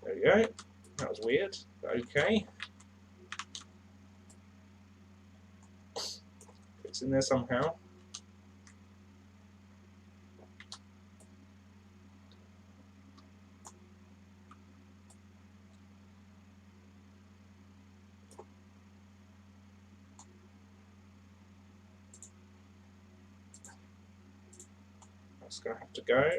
Speaker 1: There we go. That was weird, but okay. It's in there somehow. That's going to have to go.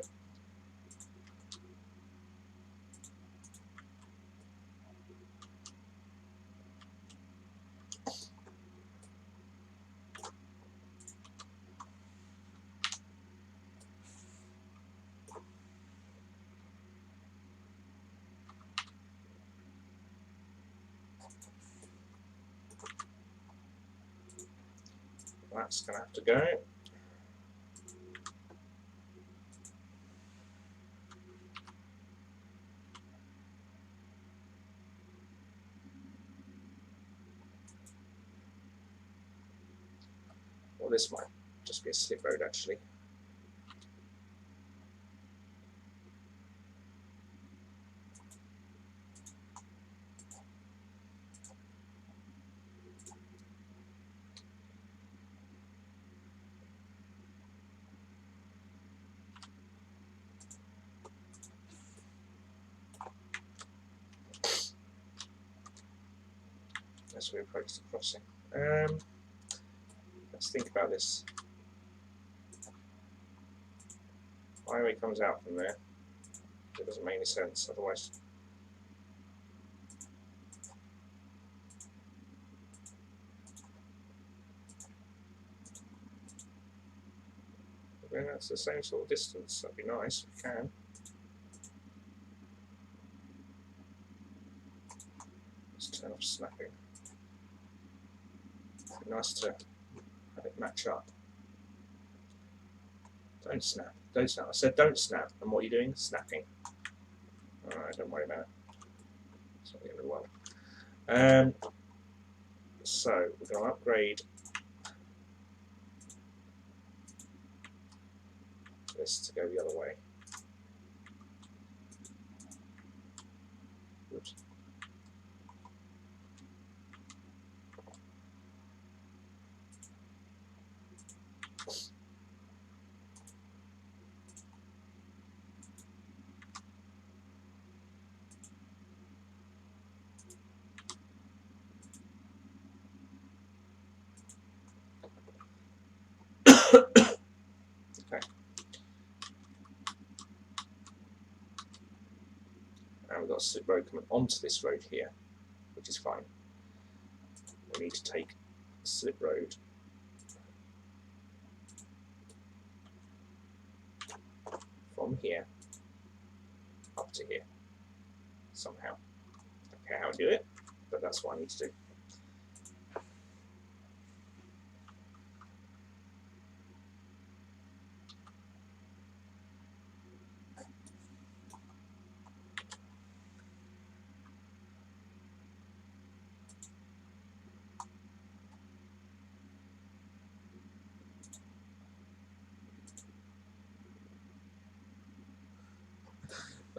Speaker 1: That's going to have to go. Well, this might just be a slip road actually. As we approach the crossing. Let's think about this. Highway comes out from there. It doesn't make any sense otherwise. Then that's the same sort of distance. That'd be nice if we can. Let's turn off snapping. It'd be nice to have it match up. Don't snap. Don't snap. I said don't snap. And what are you doing? Snapping. Alright, don't worry about it. It's not the end of the world. So we're going to upgrade this to go the other way. Oops. Okay. And we've got a slip road coming onto this road here, which is fine. We need to take a slip road from here up to here somehow. Okay, how to do it, but that's what I need to do.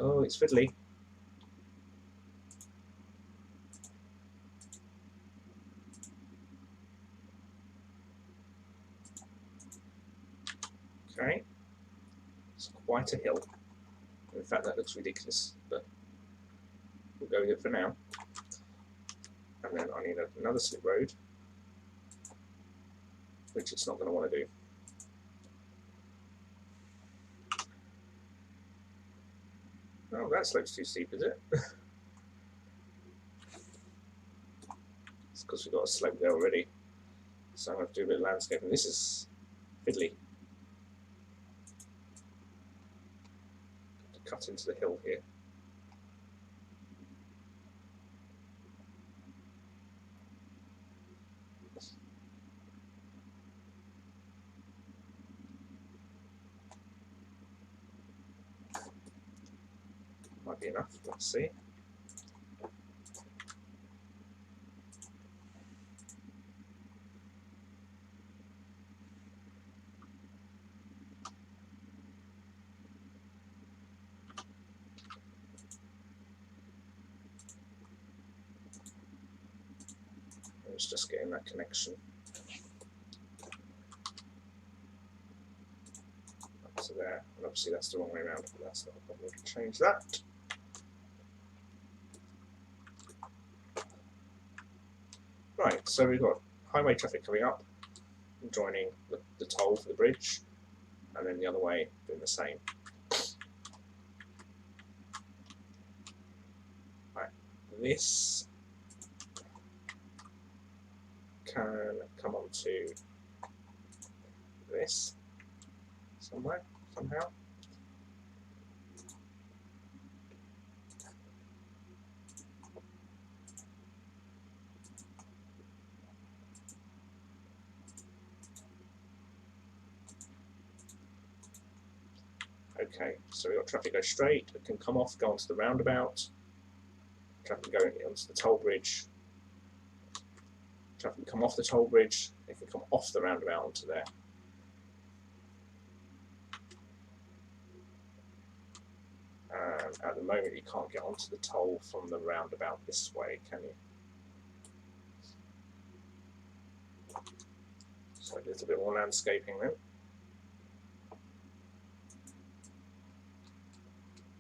Speaker 1: Oh, it's fiddly. Okay, it's quite a hill. In fact, that looks ridiculous, but we'll go with it for now. And then I need another slip road, which it's not going to want to do. Oh, that slope's too steep, is it? It's because we've got a slope there already. So I'm going to have to do a bit of landscaping. This is fiddly. To cut into the hill here. Might be enough, let's see. It's just getting that connection up to there, and obviously that's the wrong way around, but that's not a problem. We can change that. Right, so we've got highway traffic coming up, joining the toll for the bridge, and then the other way doing the same. Right, this can come onto this somewhere, somehow. Okay, so we've got traffic go straight, it can come off, go onto the roundabout, traffic going onto the toll bridge, traffic can come off the toll bridge, it can come off the roundabout onto there. And at the moment you can't get onto the toll from the roundabout this way, can you? So a little bit more landscaping then.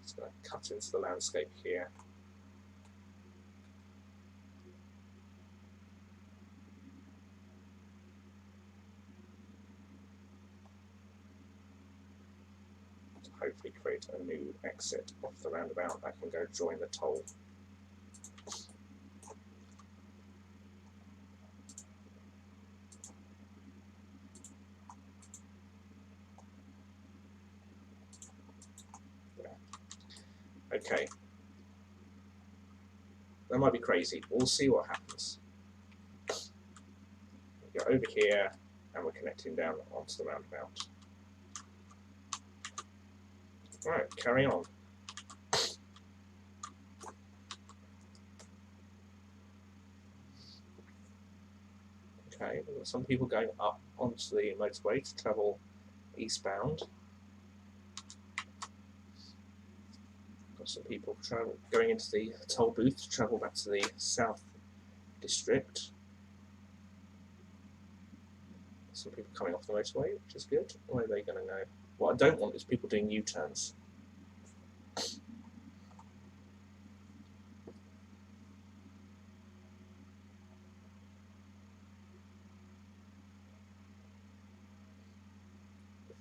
Speaker 1: Just going to cut into the landscape here. To hopefully create a new exit off the roundabout that can go join the toll. Okay, that might be crazy. We'll see what happens. We go over here and we're connecting down onto the roundabout. Right, carry on. Okay, we've got some people going up onto the motorway to travel eastbound. Got some people going into the toll booth to travel back to the south district. Some people coming off the motorway, which is good. Where are they going to go? What I don't want is people doing U-turns. If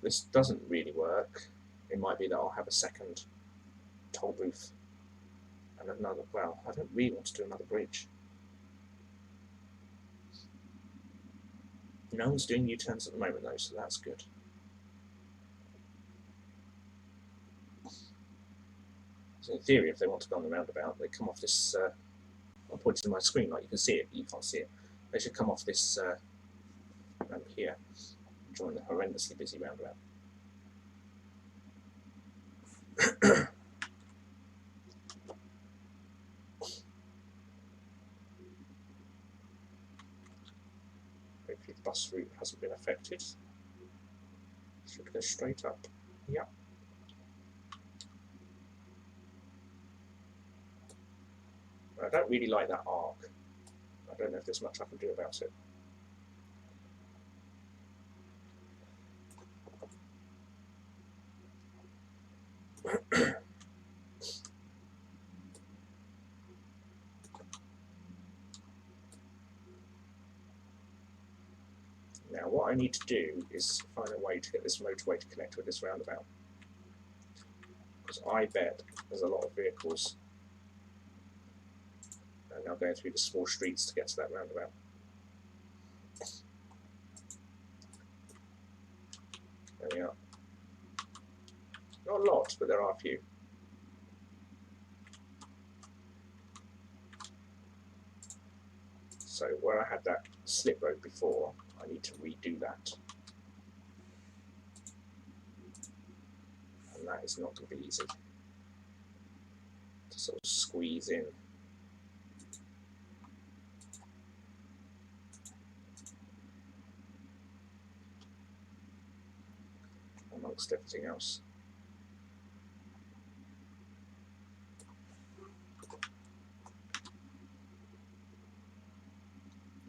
Speaker 1: this doesn't really work, it might be that I'll have a second toll booth and another. Well, I don't really want to do another bridge. No one's doing U-turns at the moment though, so that's good. So in theory, if they want to go on the roundabout, they come off this. I'm pointing to my screen like you can see it, but you can't see it. They should come off this ramp here, join the horrendously busy roundabout. Hopefully the bus route hasn't been affected. Should go straight up. Yep. I don't really like that arc. I don't know if there's much I can do about it. Now what I need to do is find a way to get this motorway to connect with this roundabout. Because I bet there's a lot of vehicles now going through the small streets to get to that roundabout. There we are. Not a lot, but there are a few. So where I had that slip road before, I need to redo that. And that is not going to be easy to sort of squeeze in. Amongst everything else.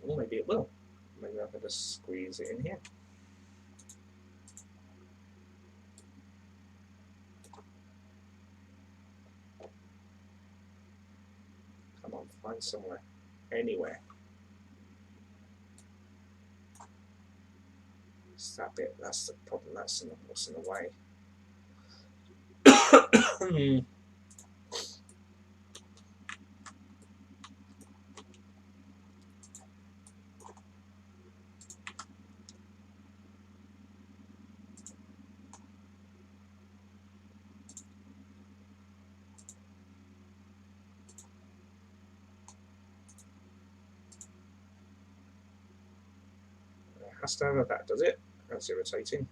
Speaker 1: Or maybe it will. Maybe I can just squeeze it in here. Come on, find somewhere. Anywhere. It's that bit, that's the problem, that's what's in the way. It has to have that, does it? That's irritating.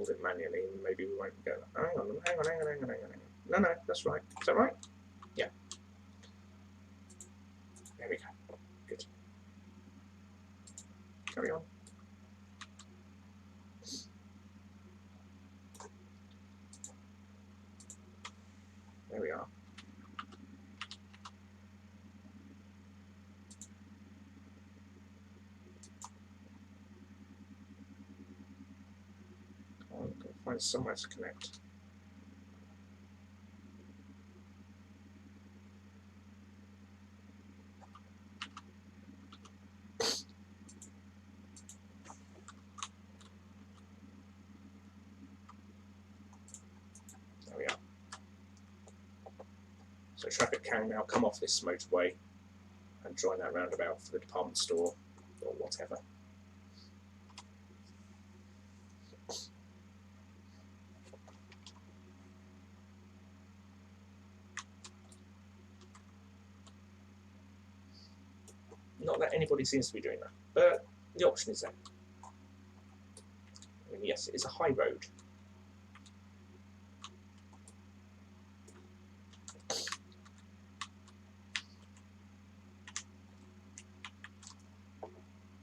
Speaker 1: installed it manually, maybe we won't go. Hang on. No, that's right. Is that right? Yeah. There we go. Good. Carry on. There we are. I've got to find somewhere to connect. There we are. So traffic can now come off this motorway and join that roundabout for the department store or whatever. Not that anybody seems to be doing that, but the option is there. I mean, yes, it is a high road.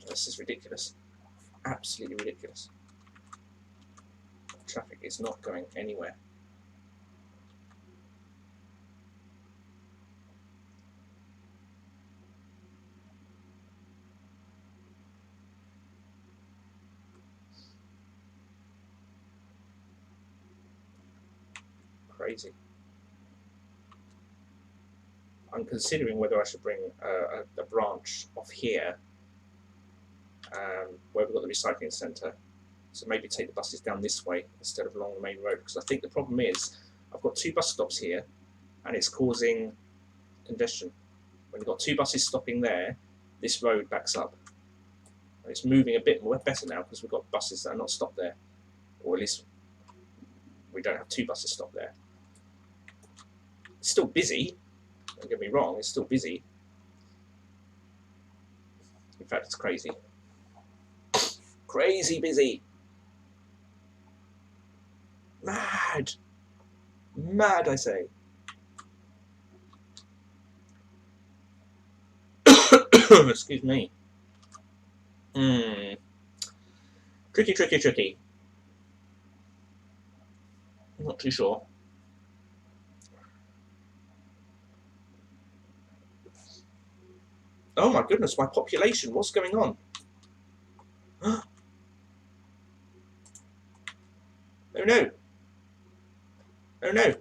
Speaker 1: This is ridiculous. Absolutely ridiculous. Traffic is not going anywhere. Crazy. I'm considering whether I should bring a branch off here, where we've got the recycling centre. So maybe take the buses down this way instead of along the main road, because I think the problem is I've got 2 bus stops here and it's causing congestion. When you've got 2 buses stopping there, this road backs up. And it's moving a bit more better now because we've got buses that are not stopped there, or at least we don't have 2 buses stopped there. It's still busy, don't get me wrong, it's still busy. In fact, it's crazy. Crazy busy. Mad. Mad, I say. Excuse me. Tricky, tricky, tricky. I'm not too sure. Oh my goodness, my population, what's going on? Oh no. Oh no.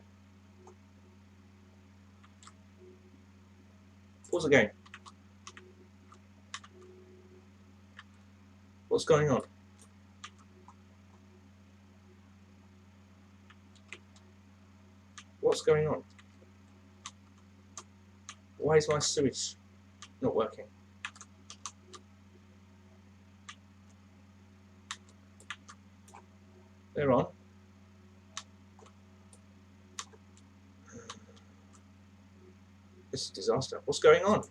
Speaker 1: Pause again. What's going on? What's going on? Why is my sewage not working? They're on. This is a disaster. What's going on?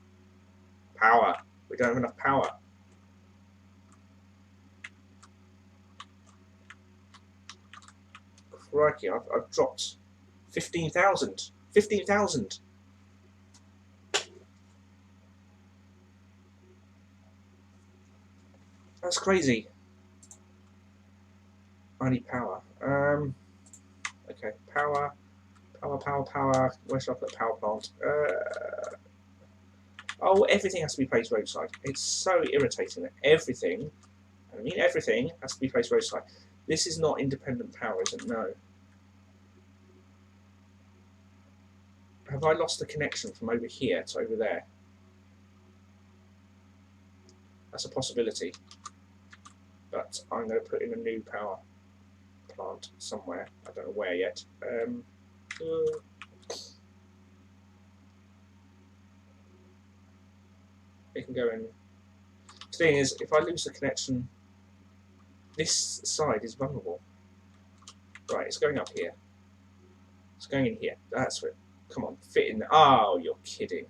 Speaker 1: Power. We don't have enough power. Crikey, I've dropped 15,000. 15,000. That's crazy. I need power. Okay, power. Where should I put the power plant? Oh, everything has to be placed roadside. It's so irritating that everything, and I mean everything, has to be placed roadside. This is not independent power, is it? No. Have I lost the connection from over here to over there? That's a possibility. But I'm going to put in a new power plant somewhere. I don't know where yet. It can go in. The thing is, if I lose the connection, this side is vulnerable. Right, it's going up here. It's going in here. That's where. Come on, fit in there. Oh, you're kidding.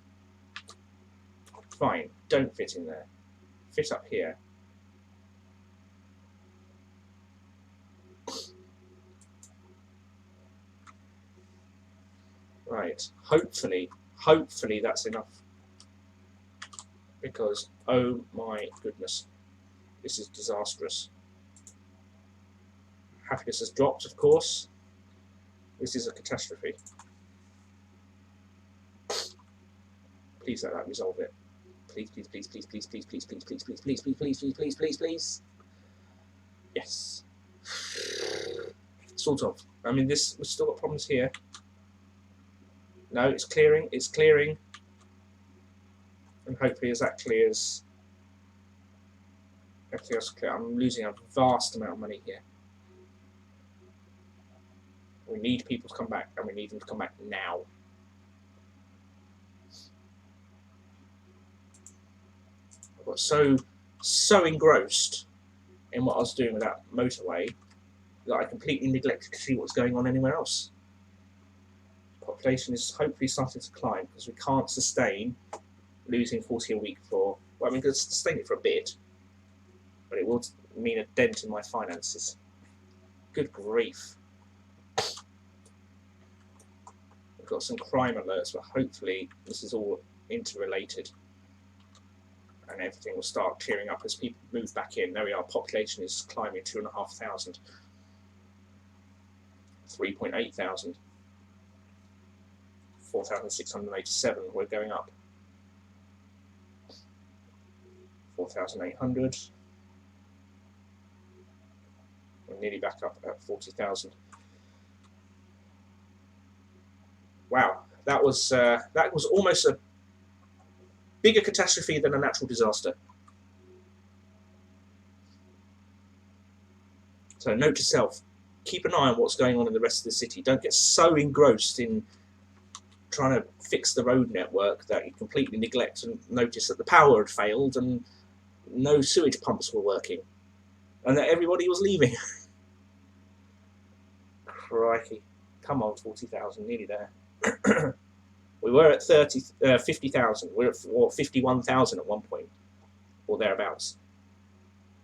Speaker 1: Fine, don't fit in there. Fit up here. Right, hopefully that's enough. Because, oh my goodness, this is disastrous. Happiness has dropped, of course. This is a catastrophe. Please let that resolve it. Please, please, please, please, please, please, please, please, please, please, please, please, please, please, please, please, please. Yes. Sort of. I mean, we've still got problems here. No, it's clearing, it's clearing. And hopefully as that clears, everything else is clear. I'm losing a vast amount of money here. We need people to come back, and we need them to come back now. I got so engrossed in what I was doing with that motorway that I completely neglected to see what's going on anywhere else. Population is hopefully starting to climb because we can't sustain losing 40 a week for, well, I mean, we can sustain it for a bit, but it will mean a dent in my finances. Good grief. We've got some crime alerts, but hopefully this is all interrelated and everything will start clearing up as people move back in. There we are, population is climbing 2,500, 3,800, 4,687, we're going up. 4,800. We're nearly back up at 40,000. Wow, that was almost a bigger catastrophe than a natural disaster. So note to self, keep an eye on what's going on in the rest of the city. Don't get so engrossed in trying to fix the road network that you completely neglect and notice that the power had failed and no sewage pumps were working and that everybody was leaving. Crikey. Come on, 40,000, nearly there. We were at 50,000. We were at 51,000 at one point, or thereabouts.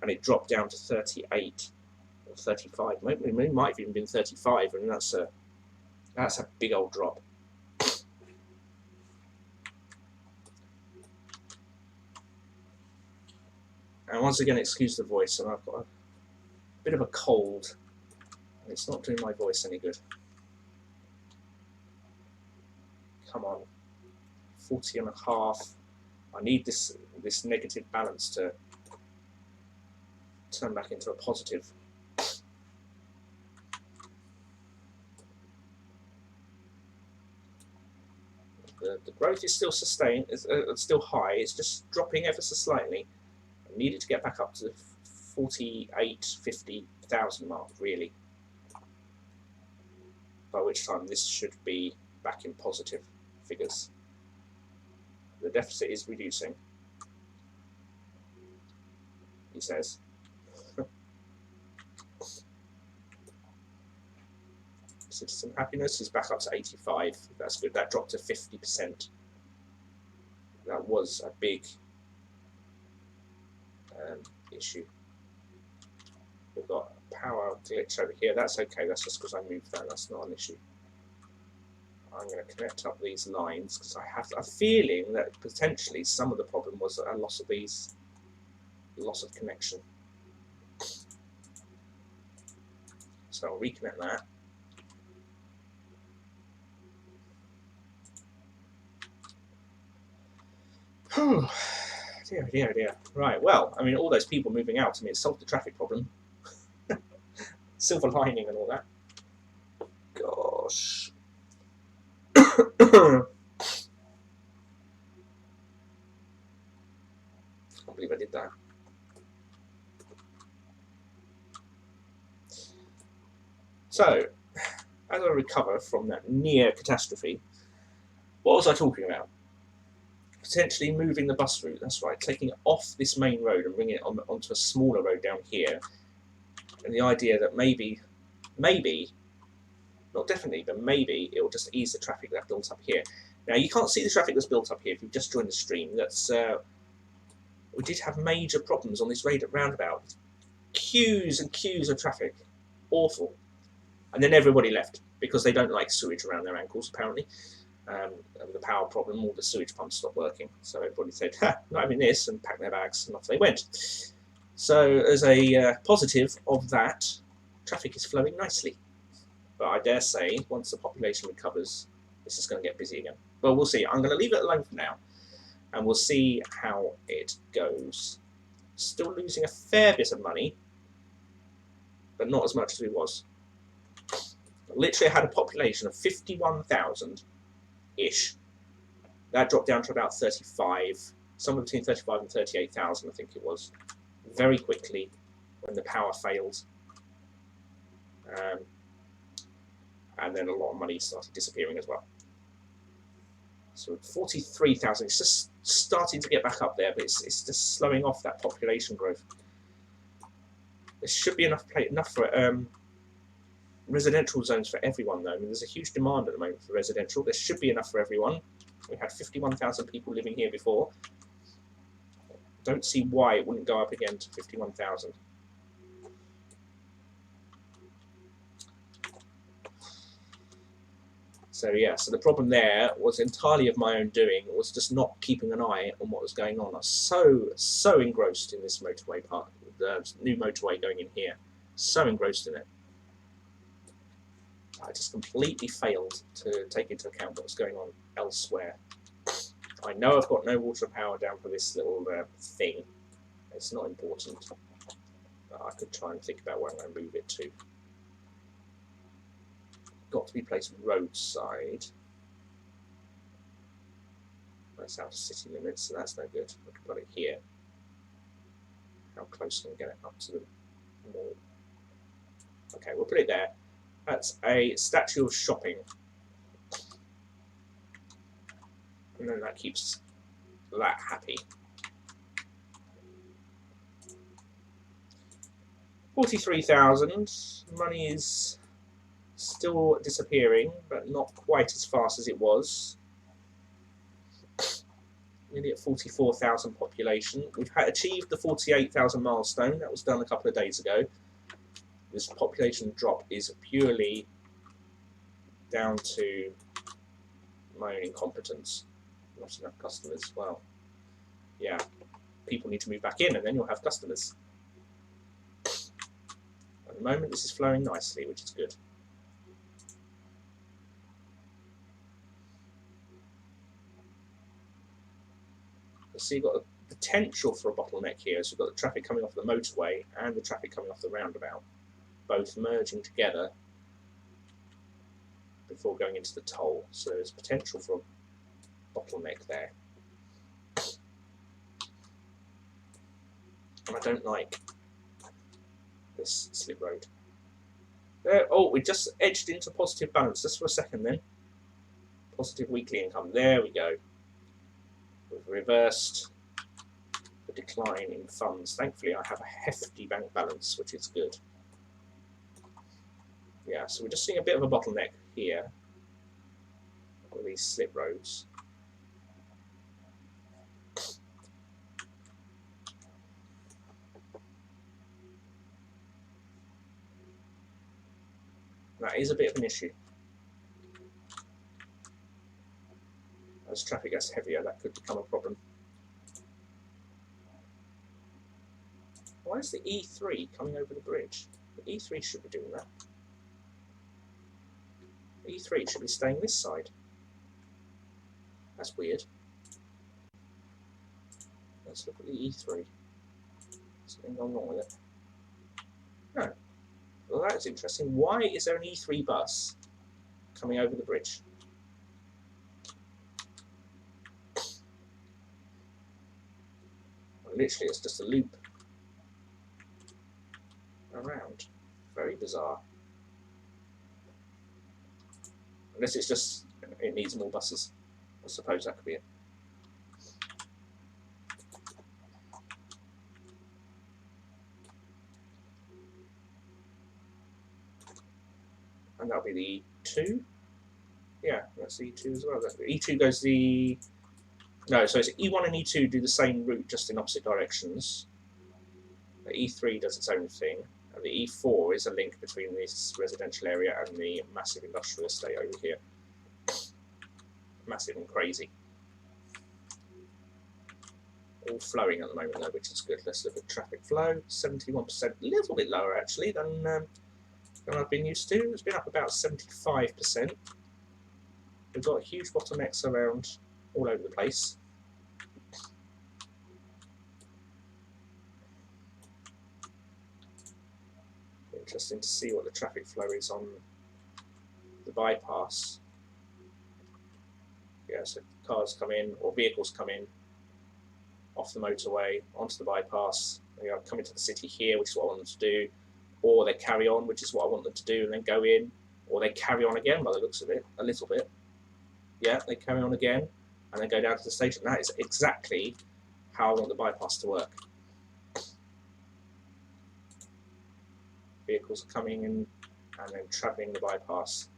Speaker 1: And it dropped down to 38 or 35. Maybe it might have even been 35, and that's a big old drop. And once again, excuse the voice, and I've got a bit of a cold, and it's not doing my voice any good. Come on, 40 and a half. I need this negative balance to turn back into a positive. The growth is still sustained, it's still high. It's just dropping ever so slightly. I need it to get back up to the 48, 50,000 mark, really. By which time this should be back in positive figures. The deficit is reducing, he says. Citizen happiness is back up to 85. That's good. That dropped to 50%. That was a big issue. We've got a power glitch over here. That's okay. That's just because I moved that. That's not an issue. I'm going to connect up these lines because I have a feeling that potentially some of the problem was a loss of connection. So I'll reconnect that. Dear, dear, dear. Right, well, I mean, all those people moving out, I mean, it solved the traffic problem. Silver lining and all that. Gosh. I can't believe I did that. So, as I recover from that near catastrophe, what was I talking about? Potentially moving the bus route, that's right, taking it off this main road and bringing it onto a smaller road down here. And the idea that maybe, not definitely, but maybe it will just ease the traffic that built up here. Now, you can't see the traffic that's built up here if you've just joined the stream. That's we did have major problems on this roundabout. Queues and queues of traffic. Awful. And then everybody left because they don't like sewage around their ankles, apparently. and the power problem, all the sewage pumps stopped working. So everybody said, ha, not having this, and packed their bags, and off they went. So as a positive of that, traffic is flowing nicely. But I dare say, once the population recovers, this is going to get busy again. But we'll see. I'm going to leave it alone for now, and we'll see how it goes. Still losing a fair bit of money, but not as much as we was. Literally had a population of 51,000-ish. That dropped down to about 35, somewhere between 35 and 38,000, I think it was, very quickly when the power failed. And then a lot of money started disappearing as well. So 43,000, it's just starting to get back up there, but it's just slowing off that population growth. There should be enough for residential zones for everyone, though. I mean, there's a huge demand at the moment for residential. There should be enough for everyone. We had 51,000 people living here before. Don't see why it wouldn't go up again to 51,000. So yeah, so the problem there was entirely of my own doing. It was just not keeping an eye on what was going on. I was so engrossed in this motorway part, the new motorway going in here. So engrossed in it. I just completely failed to take into account what was going on elsewhere. I know I've got no water power down for this little thing. It's not important. But I could try and think about where I'm going to move it to. Got to be placed roadside. That's out of city limits, so that's no good. We can put it here. How close can we get it up to the mall? Okay, we'll put it there. That's a statue of shopping. And then that keeps that happy. 43,000. Money is still disappearing, but not quite as fast as it was. Nearly at 44,000 population. We've achieved the 48,000 milestone. That was done a couple of days ago. This population drop is purely down to my own incompetence. Not enough customers. Well, yeah, people need to move back in and then you'll have customers. At the moment this is flowing nicely, which is good. So you've got the potential for a bottleneck here. So you've got the traffic coming off the motorway and the traffic coming off the roundabout, both merging together before going into the toll. So there's potential for a bottleneck there. And I don't like this slip road. There, oh, we just edged into positive balance just for a second then. Positive weekly income. There we go. We've reversed the decline in funds. Thankfully, I have a hefty bank balance, which is good. Yeah, so we're just seeing a bit of a bottleneck here with these slip roads. That is a bit of an issue. As traffic gets heavier, that could become a problem. Why is the E3 coming over the bridge? The E3 should be doing that. The E3 should be staying this side. That's weird. Let's look at the E3. Something gone wrong with it. No. Well, that's interesting. Why is there an E3 bus coming over the bridge? Well, literally, it's just a loop around. Very bizarre. Unless it's just, it needs more buses. I suppose that could be it. And that'll be the E2. Yeah, that's the E2 as well. The E2 goes the... No, so it's E1 and E2 do the same route, just in opposite directions. The E3 does its own thing. And the E4 is a link between this residential area and the massive industrial estate over here. massive and crazy. All flowing at the moment though, which is good. Let's look at traffic flow. 71%, a little bit lower actually than I've been used to. It's been up about 75%. We've got huge bottlenecks around all over the place. Interesting to see what the traffic flow is on the bypass. Yeah, so cars come in, or vehicles come in off the motorway onto the bypass. They are coming to the city here, which is what I want them to do, or they carry on, which is what I want them to do, and then go in, or they carry on again by the looks of it, a little bit. Yeah, they carry on again, and then go down to the station. That is exactly how I want the bypass to work. Vehicles are coming in and then travelling the bypass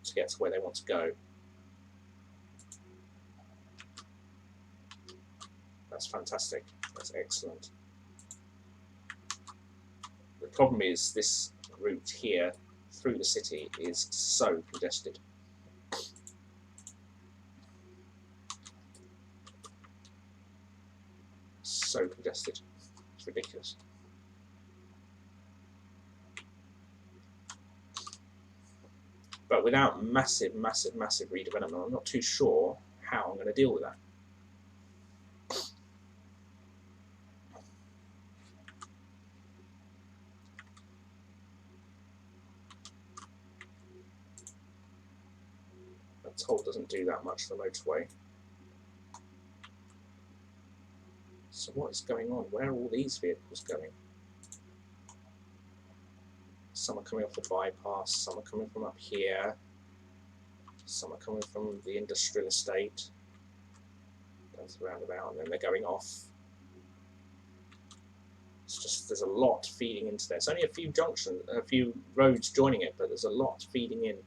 Speaker 1: to get to where they want to go. That's fantastic. That's excellent. The problem is this route here through the city is so congested. So congested. It's ridiculous. But without massive redevelopment, I'm not too sure how I'm going to deal with that. The toll doesn't do that much for the motorway. So what is going on? Where are all these vehicles going? Some are coming off the bypass, some are coming from up here, some are coming from the industrial estate. That's the roundabout, and then they're going off. It's just, there's a lot feeding into there. It's only a few a few roads joining it, but there's a lot feeding in.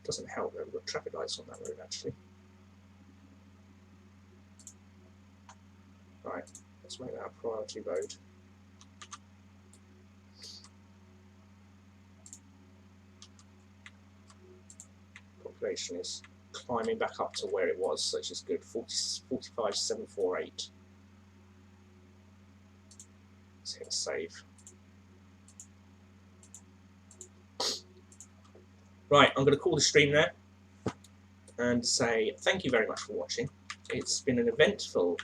Speaker 1: Doesn't help that we've got traffic lights on that road actually. Right, let's make that a priority road. Population is climbing back up to where it was, which is good. 45,748. Let's hit save. Right, I'm going to call the stream there and say thank you very much for watching. It's been an eventful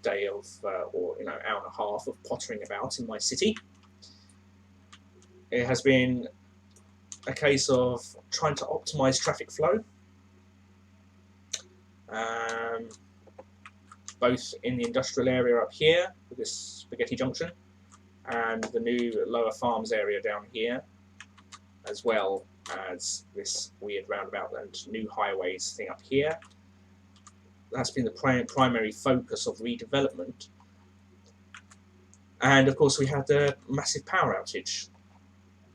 Speaker 1: day of, or hour and a half of pottering about in my city. It has been a case of trying to optimize traffic flow, both in the industrial area up here with this Spaghetti Junction and the new Lower Farms area down here, as well as this weird roundabout and new highways thing up here. That's been the primary focus of redevelopment. And of course we had the massive power outage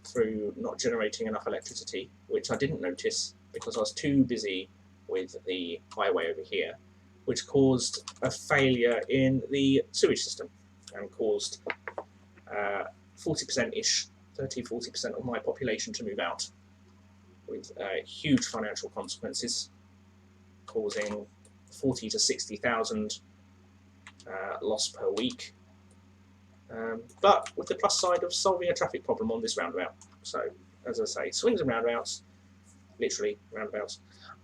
Speaker 1: through not generating enough electricity, which I didn't notice because I was too busy with the highway over here, which caused a failure in the sewage system and caused 40%-ish, 30–40% of my population to move out, with huge financial consequences, causing 40 to 60,000 loss per week. But with the plus side of solving a traffic problem on this roundabout. So, as I say, swings and roundabouts, literally roundabouts.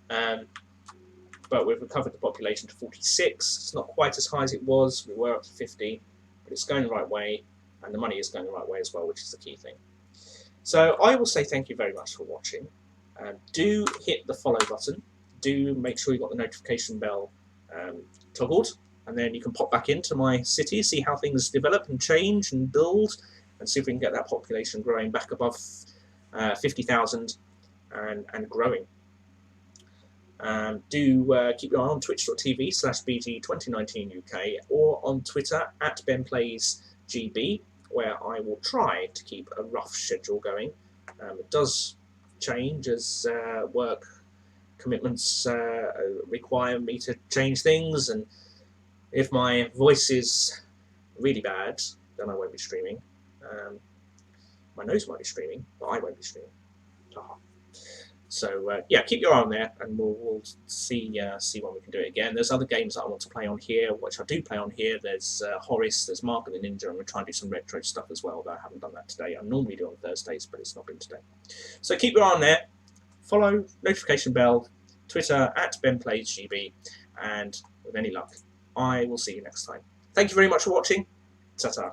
Speaker 1: But we've recovered the population to 46. It's not quite as high as it was. We were up to 50, but it's going the right way, and the money is going the right way as well, which is the key thing. So I will say thank you very much for watching. Do hit the follow button. Do make sure you've got the notification bell toggled, and then you can pop back into my city, see how things develop and change and build, and see if we can get that population growing back above 50,000 and growing. Do keep your eye on twitch.tv/BG2019UK or on Twitter @BenPlaysGB, where I will try to keep a rough schedule going. It does change as work commitments require me to change things, and If my voice is really bad, then I won't be streaming. My nose might be streaming, but I won't be streaming. Haha. So yeah, keep your eye on there, and we'll see when we can do it again. There's other games that I want to play on here, which I do play on here. There's Horace, there's Mark and the Ninja. I'm going to try and do some retro stuff as well, but I haven't done that today. I normally do on Thursdays, but it's not been today. So keep your eye on there. Follow, notification bell, Twitter @BenPlaysGB, and with any luck, I will see you next time. Thank you very much for watching. Ta-ta.